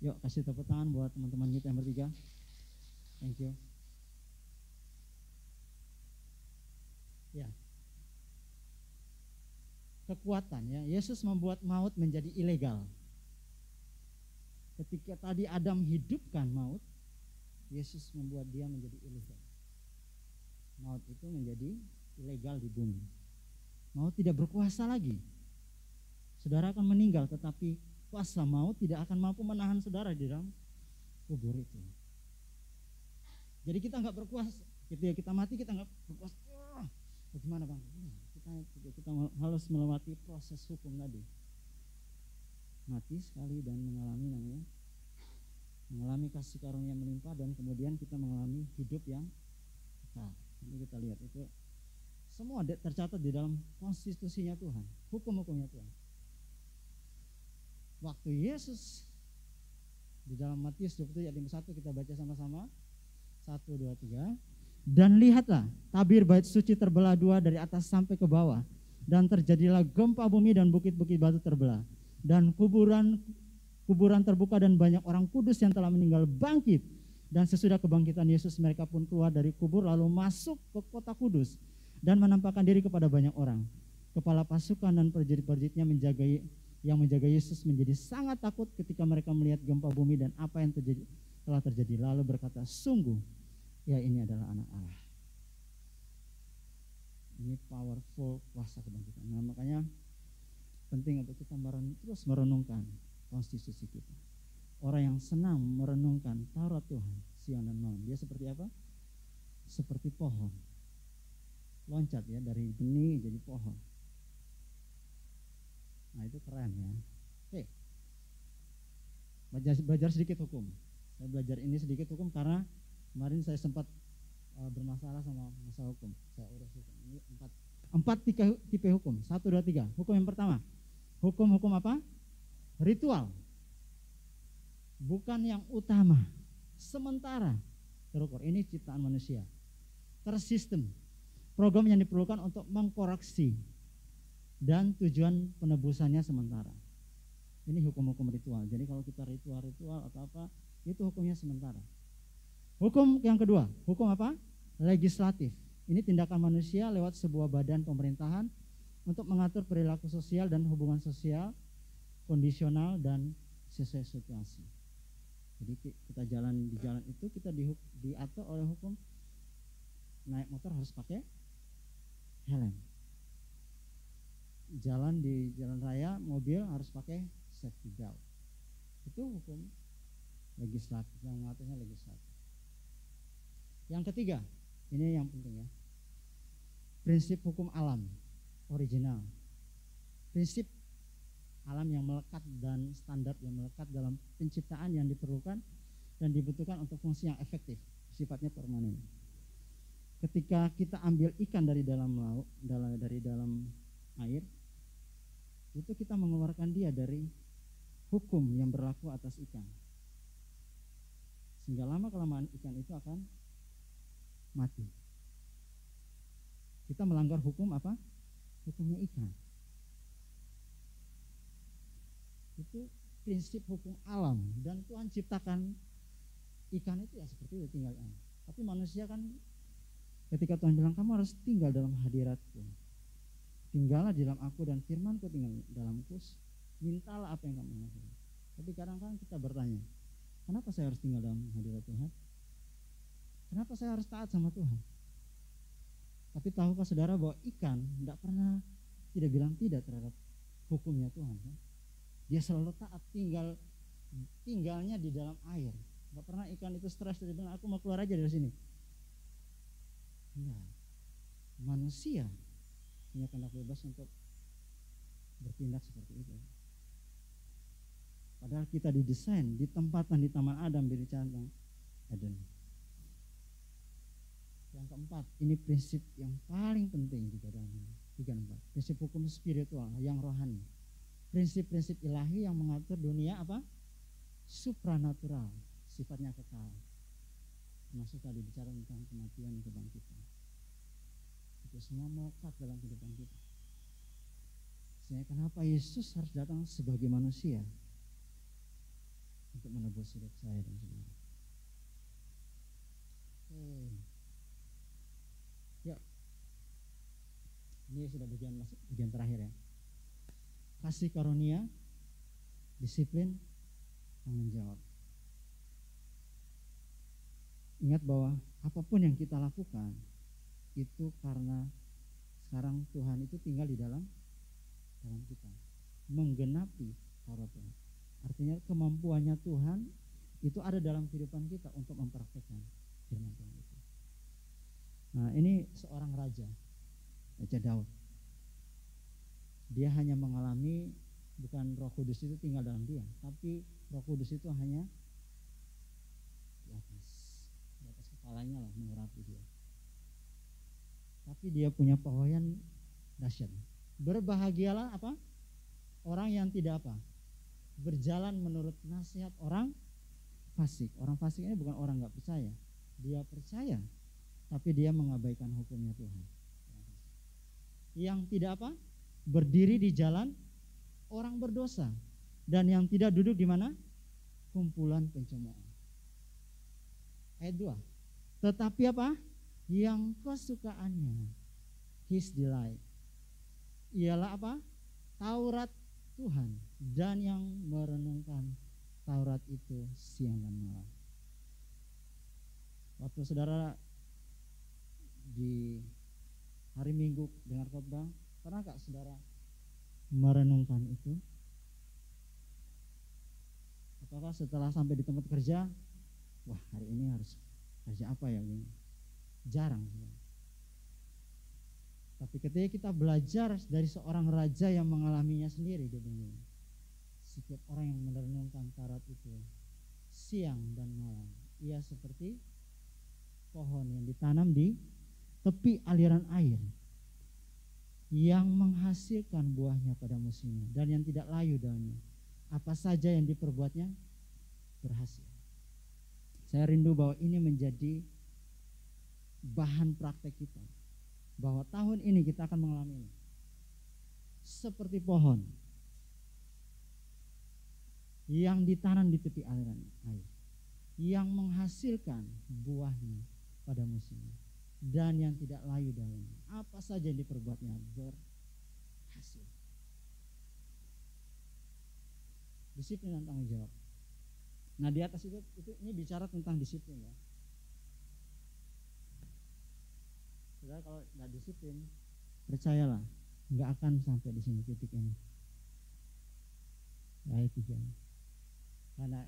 Speaker 3: Yuk kasih tepuk tangan buat teman-teman kita yang bertiga. Thank you. Ya. Kekuatan ya, Yesus membuat maut menjadi ilegal. Ketika tadi Adam hidupkan maut, Yesus membuat dia menjadi ilegal. Maut itu menjadi ilegal di bumi. Maut tidak berkuasa lagi. Saudara akan meninggal, tetapi kuasa maut tidak akan mampu menahan saudara di dalam kubur itu. Jadi kita nggak berkuasa. Ketika kita mati kita nggak berkuasa. Bagaimana bang? Kita harus melewati proses hukum tadi. Mati sekali dan mengalami kasih karunia melimpah, dan kemudian kita mengalami hidup yang kekal. Ini kita lihat itu semua tercatat di dalam konstitusinya Tuhan, hukum-hukumnya Tuhan. Waktu Yesus di dalam Matius 27 ayat 51 kita baca sama-sama. 1, 2, 3. Dan lihatlah, tabir bait suci terbelah dua dari atas sampai ke bawah, dan terjadilah gempa bumi dan bukit-bukit batu terbelah, dan kuburan terbuka, dan banyak orang kudus yang telah meninggal bangkit. Dan sesudah kebangkitan Yesus, mereka pun keluar dari kubur lalu masuk ke kota kudus dan menampakkan diri kepada banyak orang. Kepala pasukan dan prajurit-prajuritnya yang menjaga Yesus menjadi sangat takut ketika mereka melihat gempa bumi dan apa yang telah terjadi, lalu berkata, sungguh ya ini adalah anak Allah. Ini powerful kuasa kebangkitan. Nah, makanya penting untuk kita terus merenungkan konstitusi kita. orang yang senang merenungkan Taurat Tuhan siang dan malam. Dia seperti apa? Seperti pohon. Loncat ya dari benih jadi pohon. Nah itu keren ya. Oke. Belajar sedikit hukum. Saya belajar ini sedikit hukum karena kemarin saya sempat bermasalah sama masalah hukum. Saya urus hukum. Ini empat tipe hukum. 1, 2, 3. Hukum yang pertama. Hukum apa? Ritual. Bukan yang utama. Sementara terukur. Ini ciptaan manusia. Tersistem. Program yang diperlukan untuk mengkoreksi dan tujuan penebusannya sementara. Ini hukum-hukum ritual. Jadi kalau kita ritual atau apa, itu hukumnya sementara. Hukum yang kedua, hukum apa? Legislatif. Ini tindakan manusia lewat sebuah badan pemerintahan untuk mengatur perilaku sosial dan hubungan sosial, kondisional dan sesuai situasi. Jadi kita jalan di jalan itu kita diatur oleh hukum. Naik motor harus pakai helm. Jalan di jalan raya, mobil harus pakai safety belt. Itu hukum legislatif, yang mengaturnya legislatif. Yang ketiga, ini yang penting ya. Prinsip hukum alam original. Prinsip alam yang melekat dan standar yang melekat dalam penciptaan yang diperlukan dan dibutuhkan untuk fungsi yang efektif, sifatnya permanen. Ketika kita ambil ikan dari dalam laut, dari dalam air, itu kita mengeluarkan dia dari hukum yang berlaku atas ikan. Sehingga lama-kelamaan ikan itu akan mati. Kita melanggar hukum apa? Hukumnya ikan. Itu prinsip hukum alam, dan Tuhan ciptakan ikan itu ya seperti itu tinggal. Tapi manusia kan ketika Tuhan bilang kamu harus tinggal dalam hadiratku, tinggallah di dalam aku dan firmanku tinggal dalamku, mintalah apa yang kamu mau. Tapi kadang-kadang kita bertanya, kenapa saya harus tinggal dalam hadirat Tuhan? Kenapa saya harus taat sama Tuhan? Tapi tahukah saudara bahwa ikan tidak bilang tidak terhadap hukumnya Tuhan kan? Dia selalu taat, tinggalnya di dalam air. Gak pernah ikan itu stres dan bilang aku mau keluar aja dari sini. Nah, manusia punya kehendak bebas untuk bertindak seperti itu. Padahal kita didesain, ditempatkan di Taman Adam, berbicara tentang Eden. Yang keempat, ini prinsip yang paling penting juga dalam prinsip hukum spiritual yang rohani. Prinsip-prinsip ilahi yang mengatur dunia apa? Supranatural, sifatnya kekal. Termasuk tadi bicara tentang kematian dan kebangkitan. Itu semua melekat dalam kehidupan kita. Sehingga kenapa Yesus harus datang sebagai manusia untuk menebus hidup saya dan saudara. Ya, ini sudah bagian terakhir ya. Kasih karunia, disiplin, tanggung jawab. Ingat bahwa apapun yang kita lakukan itu karena sekarang Tuhan itu tinggal di dalam kita, menggenapi Taurat Tuhan. Artinya kemampuannya Tuhan itu ada dalam kehidupan kita untuk mempraktekkan firman Tuhan itu. Nah, ini seorang raja Daud. Dia hanya mengalami, bukan Roh Kudus itu tinggal dalam dia, tapi Roh Kudus itu hanya di atas kepalanya lah, mengurapi dia. Tapi dia punya pawaian dahsyat. Berbahagialah apa? Orang yang tidak apa? Berjalan menurut nasihat orang fasik. Orang fasik ini bukan orang nggak percaya. Dia percaya, tapi dia mengabaikan hukumnya Tuhan. Yang tidak apa? Berdiri di jalan orang berdosa, dan yang tidak duduk di mana? Kumpulan pencemooh. Ayat 2. Tetapi apa? Yang kesukaannya, his delight, ialah apa? Taurat Tuhan, dan yang merenungkan Taurat itu siang dan malam. Waktu saudara di hari Minggu dengar khotbah, pernah gak saudara merenungkan itu? Apakah setelah sampai di tempat kerja, wah hari ini harus kerja apa ya ini? Jarang. Tapi ketika kita belajar dari seorang raja yang mengalaminya sendiri, dia bilang, setiap orang yang merenungkan Taurat itu siang dan malam, ia seperti pohon yang ditanam di tepi aliran air, yang menghasilkan buahnya pada musimnya dan yang tidak layu daunnya. Apa saja yang diperbuatnya berhasil. Saya rindu bahwa ini menjadi bahan praktek kita, bahwa tahun ini kita akan mengalami ini. Seperti pohon yang ditanam di tepi aliran air, yang menghasilkan buahnya pada musimnya dan yang tidak layu daunnya. Apa saja yang diperbuatnya berhasil. Disiplin dan tanggung jawab. Nah di atas itu ini bicara tentang disiplin ya. Saudara kalau nggak disiplin, percayalah nggak akan sampai di sini titik ini. Ayat 3. Karena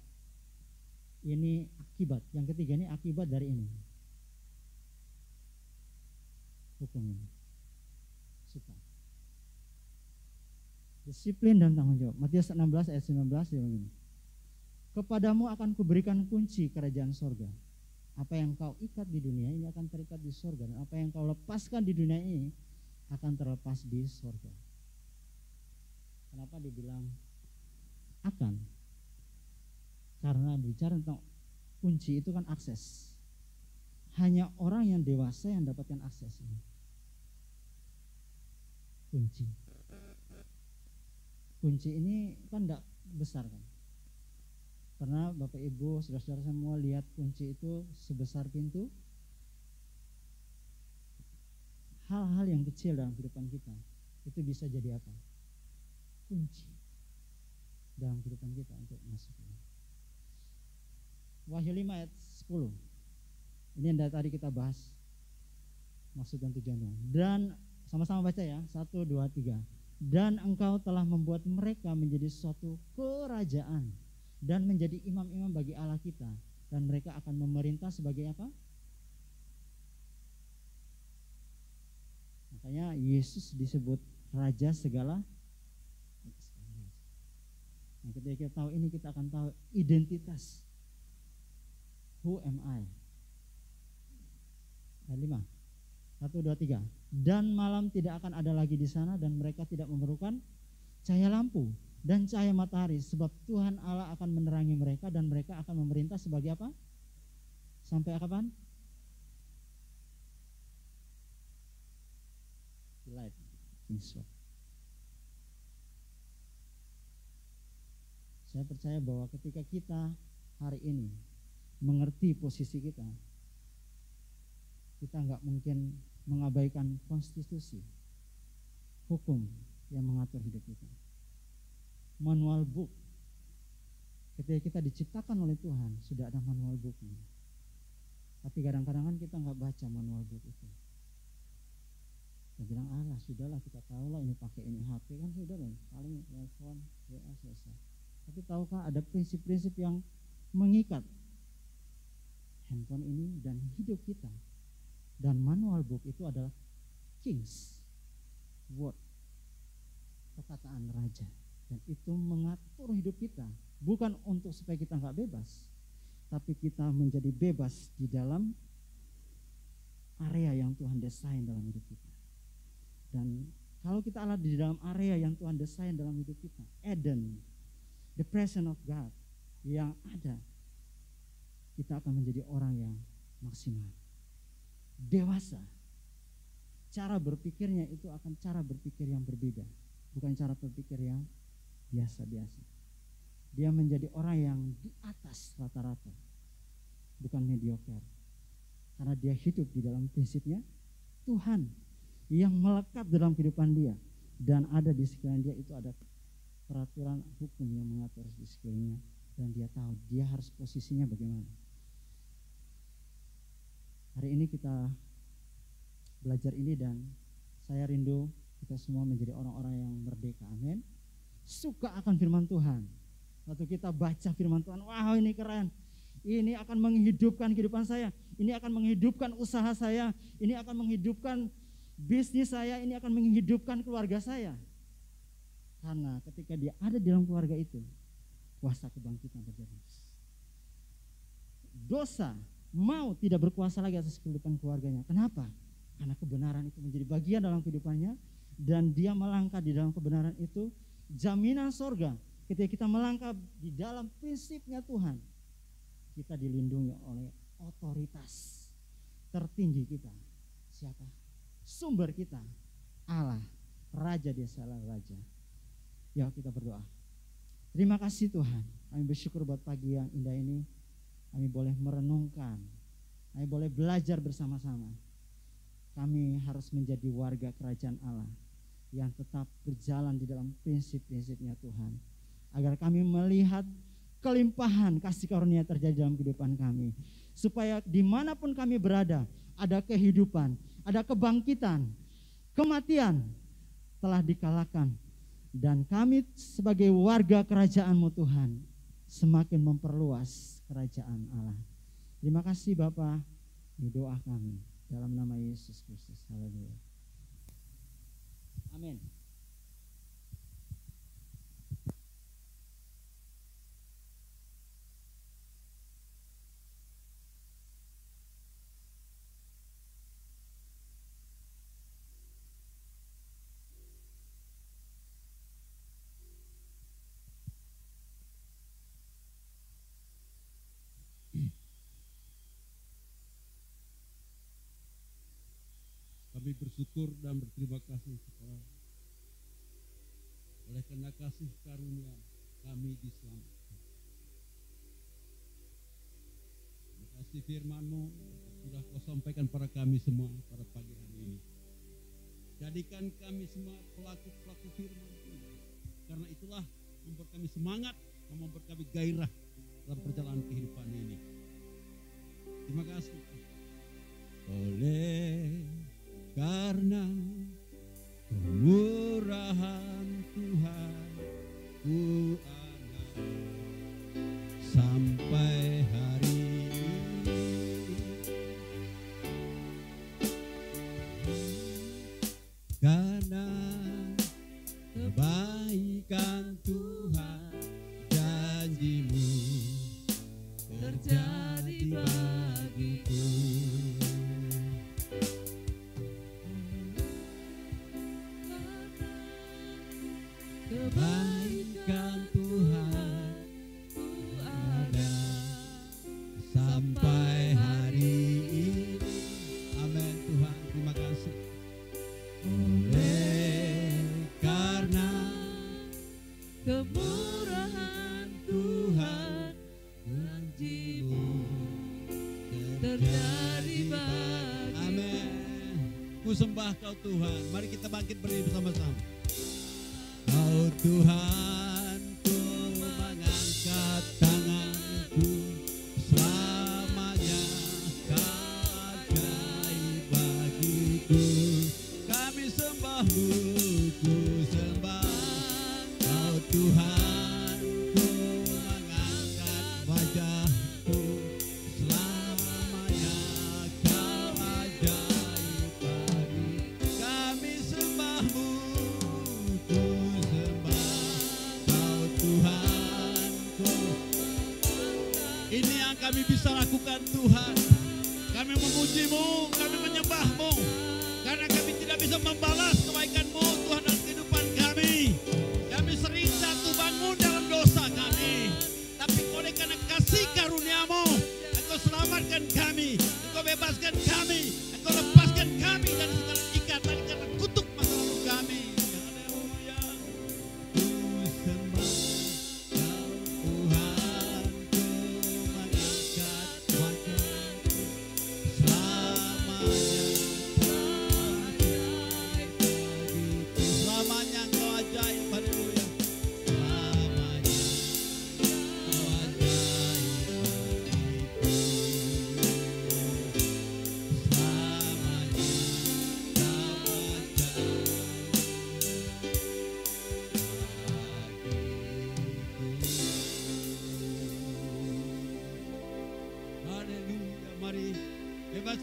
Speaker 3: ini akibat. Yang ketiga ini akibat dari ini. Hukum ini. Suka. Disiplin dan tanggung jawab. Matius 16 ayat 19 dia begini. Kepadamu akan kuberikan kunci kerajaan sorga. Apa yang kau ikat di dunia ini akan terikat di sorga, dan apa yang kau lepaskan di dunia ini akan terlepas di sorga. Kenapa dibilang akan? Karena bicara tentang kunci itu kan akses. Hanya orang yang dewasa yang dapatkan akses ini. Kunci ini kan tidak besar kan. Pernah Bapak Ibu saudara-saudara semua lihat kunci itu sebesar pintu? Hal-hal yang kecil dalam kehidupan kita itu bisa jadi apa? Kunci dalam kehidupan kita untuk masuk. Wahyu 5 ayat 10. Ini yang tadi kita bahas maksud dan tujuannya. Dan sama-sama baca ya, 1, 2, 3. Dan engkau telah membuat mereka menjadi suatu kerajaan dan menjadi imam-imam bagi Allah kita, dan mereka akan memerintah sebagai apa? Makanya Yesus disebut raja segala. Nah, ketika kita tahu ini, kita akan tahu identitas. Who am I? Ayat 5. 1, 2, 3. Dan malam tidak akan ada lagi di sana, dan mereka tidak memerlukan cahaya lampu dan cahaya matahari, sebab Tuhan Allah akan menerangi mereka, dan mereka akan memerintah sebagai apa? Sampai kapan? Light. Saya percaya bahwa ketika kita hari ini mengerti posisi kita nggak mungkin mengabaikan konstitusi, hukum yang mengatur hidup kita. Manual book, ketika kita diciptakan oleh Tuhan sudah ada manual booknya. Tapi kadang-kadang kan kita nggak baca manual book itu. Kita bilang, sudahlah, kita tahu lah ini pakai ini HP kan sudah lah, paling telepon, WA selesai. Tapi tahukah ada prinsip-prinsip yang mengikat handphone ini dan hidup kita? Dan manual book itu adalah King's Word, perkataan raja, dan itu mengatur hidup kita, bukan untuk supaya kita nggak bebas, tapi kita menjadi bebas di dalam area yang Tuhan desain dalam hidup kita. Dan kalau kita ada di dalam area yang Tuhan desain dalam hidup kita, Eden, the presence of God yang ada, kita akan menjadi orang yang maksimal, dewasa. Cara berpikirnya itu akan cara berpikir yang berbeda, bukan cara berpikir yang biasa-biasa. Dia menjadi orang yang di atas rata-rata, bukan mediocre, karena dia hidup di dalam prinsipnya Tuhan yang melekat dalam kehidupan dia, dan ada di sekeliling dia itu ada peraturan hukum yang mengatur di sekelilingnya, dan dia tahu dia harus posisinya bagaimana. Hari ini kita belajar ini, dan saya rindu kita semua menjadi orang-orang yang merdeka, amin. Suka akan firman Tuhan, Waktu kita baca firman Tuhan, wow ini keren. Ini akan menghidupkan kehidupan saya. Ini akan menghidupkan usaha saya. Ini akan menghidupkan bisnis saya. Ini akan menghidupkan keluarga saya. Karena ketika dia ada di dalam keluarga itu, kuasa kebangkitan terjadi. Dosa mau tidak berkuasa lagi atas kehidupan keluarganya. Kenapa? Karena kebenaran itu menjadi bagian dalam kehidupannya. Dan dia melangkah di dalam kebenaran itu. Jaminan sorga ketika kita melangkah di dalam prinsipnya Tuhan, kita dilindungi oleh otoritas tertinggi kita. Siapa? Sumber kita, Allah, Raja di segala raja. Ya, kita berdoa. Terima kasih Tuhan, kami bersyukur buat pagi yang indah ini. Kami boleh merenungkan, kami boleh belajar bersama-sama. Kami harus menjadi warga kerajaan Allah yang tetap berjalan di dalam prinsip-prinsipnya Tuhan. Agar kami melihat kelimpahan kasih karunia terjadi dalam kehidupan kami. Supaya dimanapun kami berada, ada kehidupan, ada kebangkitan, kematian telah dikalahkan. Dan kami sebagai warga kerajaan-Mu Tuhan, semakin memperluas kerajaan Allah. Terima kasih Bapa, ini doa kami dalam nama Yesus Kristus. Haleluya. Amin.
Speaker 4: Kami bersyukur dan berterima kasih kepada oleh karena kasih karunia kami diselamatkan. Terima kasih firman-Mu sudah Kau sampaikan pada kami semua pada pagi hari ini. Jadikan kami semua pelaku-pelaku firman-Mu. Karena itulah membuat kami semangat dan membuat kami gairah dalam perjalanan kehidupan ini. Terima kasih. Oleh karena kemurahan Tuhan ku anak sampai hari ini. Karena kebaikan Tuhan, janji-Mu terjadi bagiku. Kebaikan Tuhan ku ada sampai hari ini. Amin Tuhan, terima kasih. Oleh karena kemurahan Tuhan, janji-Mu terjadi bagi. Amin. Ku sembah Kau Tuhan. Mari kita bangkit berdiri bersama-sama. Kau Tuhan, ku mengangkat tanganku, selamanya Kau ajaib bagiku. Kami sembah-Mu, ku sembah Kau Tuhan, ku mengangkat wajah-Ku, selamanya Kau ajaib bagi. Kami sembah-Mu, ini yang kami bisa lakukan Tuhan. Kami memuji-Mu, kami menyembah-Mu, karena kami tidak bisa membalas kebaikan-Mu Tuhan dalam kehidupan kami. Kami sering jatuh bangun dalam dosa kami, tapi oleh karena kasih karunia-Mu, Engkau selamatkan kami, Engkau bebaskan kami, Engkau lepaskan kami dari segala ikatan karena kutuk masa lalu kami. Haleluya. Ku sembah Kau Tuhan, ku mengangkat wajah-Ku, selamanya Kau ajaib bagi.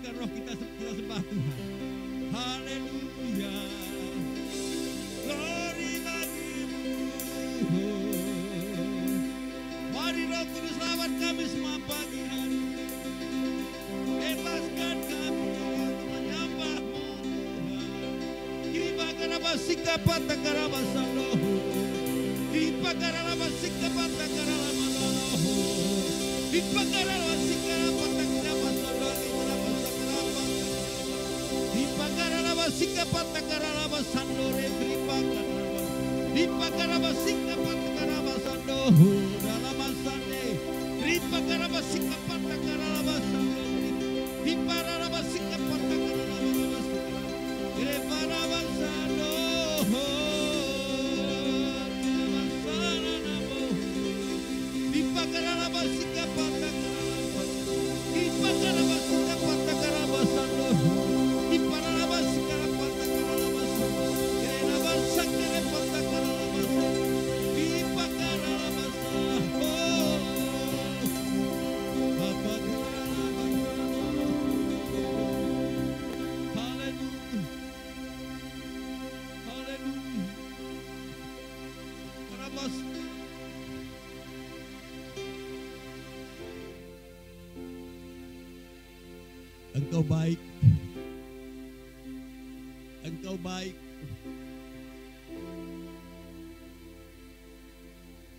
Speaker 4: Izinkan roh kita sembah Tuhan. Haleluya. Glory bagimu. Mari Roh Kudus lawan kami semua pagi hari. Bebaskan kami untuk menyembah-Mu Tuhan. Kibagaraba sikapata karaba sandohu. Kibagaraba sikapata karaba sandohu. Kibagaraba sikapata karaba sandohu. Kibagaraba sikapata karaba sandore kibagaraba. Kibagaraba sikapata karaba sandohu. Dalam asane. Kibagaraba sikapata karaba sandohu. Kibagaraba sikapata karaba sandohu. Kibagaraba sandohu. Kibagaraba sikapata karaba. Kibagaraba sikapata karaba sandohu. Kibagaraba sikapata karaba sandohu. Kibagaraba sikapata karaba sandohu. Kibagaraba sandohu. Haleluya. Haleluya. Karabas. Engkau baik. Engkau baik.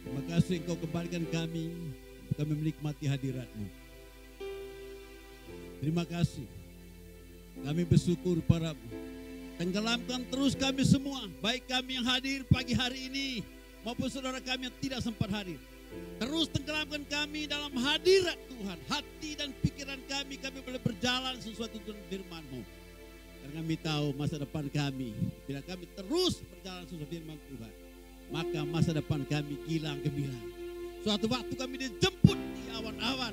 Speaker 4: Terima kasih Engkau kembalikan kami menikmati hadirat-Mu. Terima kasih. Kami bersyukur padamu. Tenggelamkan terus kami semua, baik kami yang hadir pagi hari ini maupun saudara kami yang tidak sempat hadir. Terus tenggelamkan kami dalam hadirat Tuhan. Hati dan pikiran kami boleh berjalan sesuai tuntunan firman-Mu. Karena kami tahu masa depan kami, bila kami terus berjalan sesuai firman Tuhan, maka masa depan kami gilang gemilang. Suatu waktu kami dijemput di awan-awan.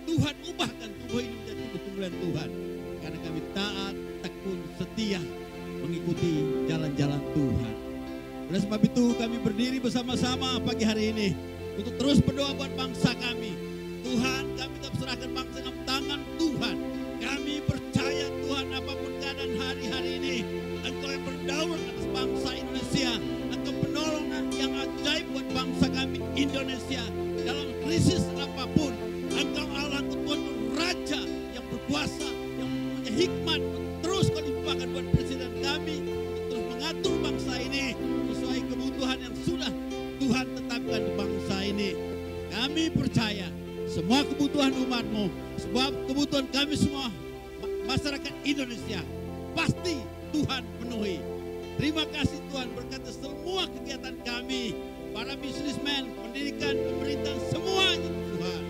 Speaker 4: Tuhan ubahkan tubuh ini menjadi tubuh kemuliaan Tuhan. Karena kami taat, tekun, setia mengikuti jalan-jalan Tuhan. Oleh sebab itu kami berdiri bersama-sama pagi hari ini untuk terus berdoa buat bangsa kami. Tuhan, kami tetap serahkan bangsa dalam tangan Tuhan. Kami percaya Tuhan, apapun keadaan hari-hari ini, Engkau yang berdaulat atas bangsa Indonesia. Engkau penolong yang ajaib buat bangsa kami Indonesia. Dalam krisis apapun, Engkau Allah Tuhan Raja yang berkuasa, yang punya hikmat. Terus kau limpahkan buat presiden kami untuk terus mengatur bangsa ini sesuai kebutuhan yang sudah Tuhan tetapkan di bangsa ini. Kami percaya semua kebutuhan umat-Mu, sebab kebutuhan kami semua masyarakat Indonesia pasti Tuhan penuhi. Terima kasih Tuhan, berkati semua kegiatan kami, para bisnismen, pendidikan, pemerintahan, semuanya Tuhan.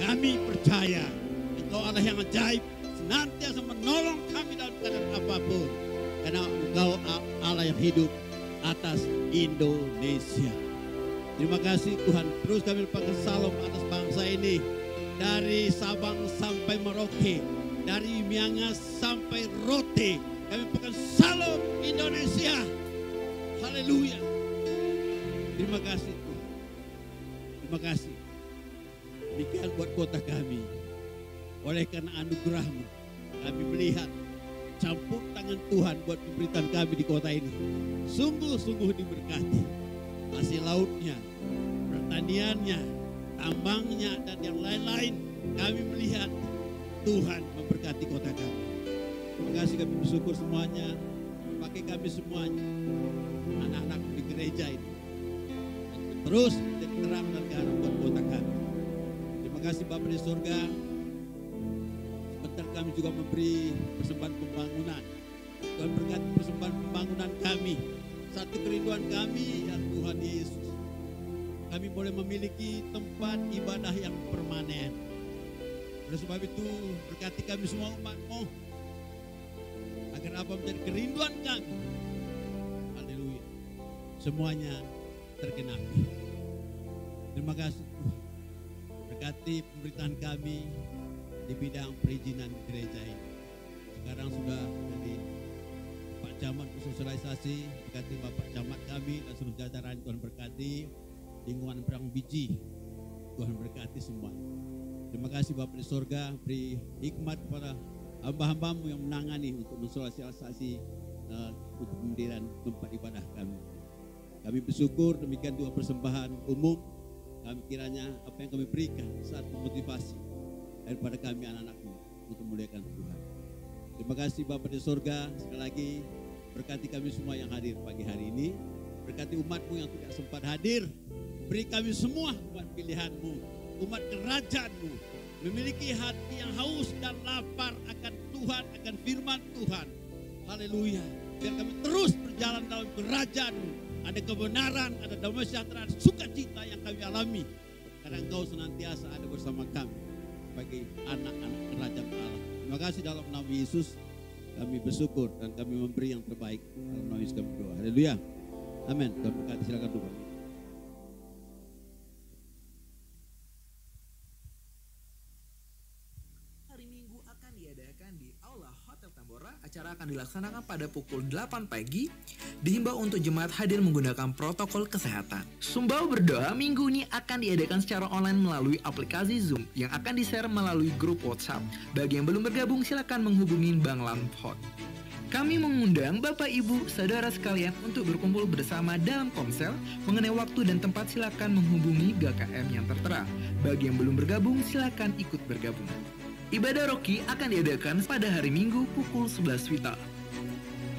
Speaker 4: Kami percaya Engkau Allah yang ajaib, senantiasa menolong kami dalam keadaan apapun. Karena Engkau Allah yang hidup atas Indonesia. Terima kasih Tuhan, terus kami limpahkan salam atas bangsa ini. Dari Sabang sampai Merauke, dari Miangas sampai Rote, kami limpahkan salam Indonesia. Haleluya. Terima kasih Tuhan. Terima kasih. Demikian buat kota kami. Oleh karena anugerah-Mu, kami melihat campur tangan Tuhan buat pemberitaan kami di kota ini. Sungguh-sungguh diberkati. Hasil lautnya, pertaniannya, tambangnya, dan yang lain-lain. Kami melihat Tuhan memberkati kota kami. Terima kasih, kami bersyukur semuanya. Pakai kami semuanya, anak-anak di gereja ini, terus menjadi terang dan garam buat kota kami. Terima kasih Bapa di surga. Sebentar kami juga memberi persembahan pembangunan. Tuhan berkati persembahan pembangunan kami. Satu kerinduan kami ya Tuhan Yesus, kami boleh memiliki tempat ibadah yang permanen. Oleh sebab itu berkati kami semua umat-Mu, agar apa menjadi kerinduan kami. Haleluya. Semuanya tergenapi. Terima kasih Tuhan. Berkati pemberitaan kami di bidang perizinan gereja ini. Sekarang sudah menjadi Pak Camat sosialisasi, berkati Bapak Camat kami dan seluruh jajaran. Tuhan berkati lingkungan Perang Biji, Tuhan berkati semua. Terima kasih Bapak di surga, beri hikmat kepada hamba-hambamu yang menangani untuk mensosialisasi untuk pendirian tempat ibadah kami. Kami bersyukur demikian Tuhan persembahan umum. Kami kiranya apa yang kami berikan saat memotivasi daripada kami anak-anakmu untuk memuliakan Tuhan. Terima kasih Bapa di surga, sekali lagi berkati kami semua yang hadir pagi hari ini. Berkati umatmu yang tidak sempat hadir. Beri kami semua umat pilihanmu, umat kerajaanmu, memiliki hati yang haus dan lapar akan Tuhan, akan firman Tuhan. Haleluya. Biar kami terus berjalan dalam kerajaan-Mu. Ada kebenaran, ada damai sejahtera, ada sukacita yang kami alami. Karena Engkau senantiasa ada bersama kami sebagai anak-anak kerajaan Allah. Terima kasih dalam nama Yesus kami bersyukur dan kami memberi yang terbaik. Dalam nama Yesus kami berdoa. Haleluya. Amin. Tuhan berkati, silakan doa.
Speaker 5: Acara akan dilaksanakan pada pukul 8 pagi. Dihimbau untuk jemaat hadir menggunakan protokol kesehatan. Sumbau berdoa minggu ini akan diadakan secara online melalui aplikasi Zoom yang akan di-share melalui grup WhatsApp. Bagi yang belum bergabung silakan menghubungi Bang Lamphot. Kami mengundang Bapak Ibu, Saudara sekalian untuk berkumpul bersama dalam komsel. Mengenai waktu dan tempat silakan menghubungi GKM yang tertera. Bagi yang belum bergabung silakan ikut bergabung. Ibadah Roki akan diadakan pada hari Minggu pukul 11 WITA.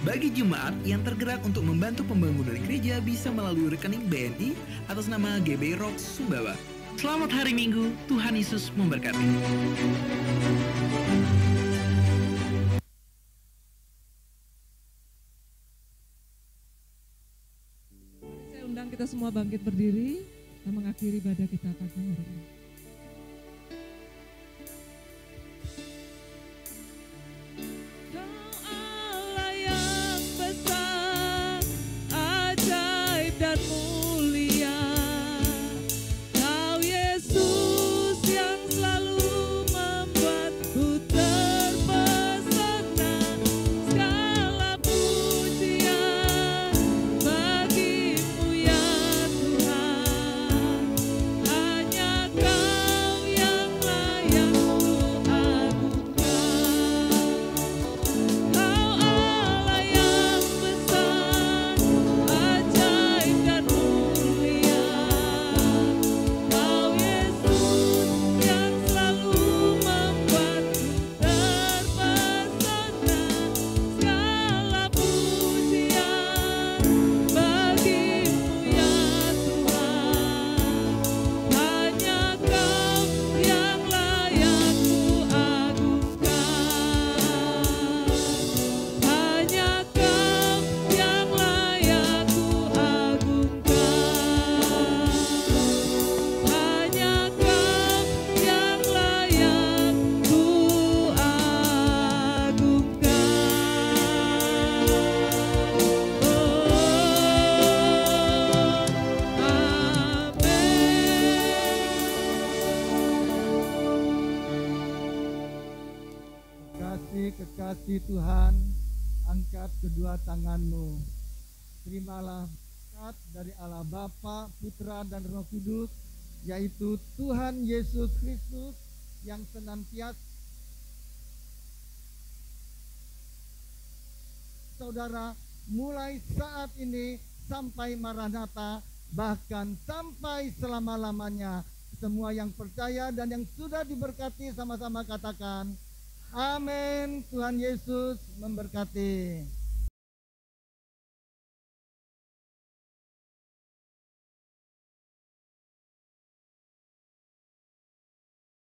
Speaker 5: Bagi jemaat yang tergerak untuk membantu pembangunan gereja bisa melalui rekening BNI atas nama GB Rock Sumbawa. Selamat hari Minggu, Tuhan Yesus memberkati.
Speaker 2: Saya undang kita semua bangkit berdiri dan mengakhiri ibadah kita pagi hari ini.
Speaker 6: Kekasih Tuhan, angkat kedua tanganmu. Terimalah berkat dari Allah Bapa, Putra dan Roh Kudus, yaitu Tuhan Yesus Kristus yang senantiasa saudara mulai saat ini sampai Maranatha, bahkan sampai selama-lamanya. Semua yang percaya dan yang sudah diberkati sama-sama katakan, amin. Tuhan Yesus memberkati.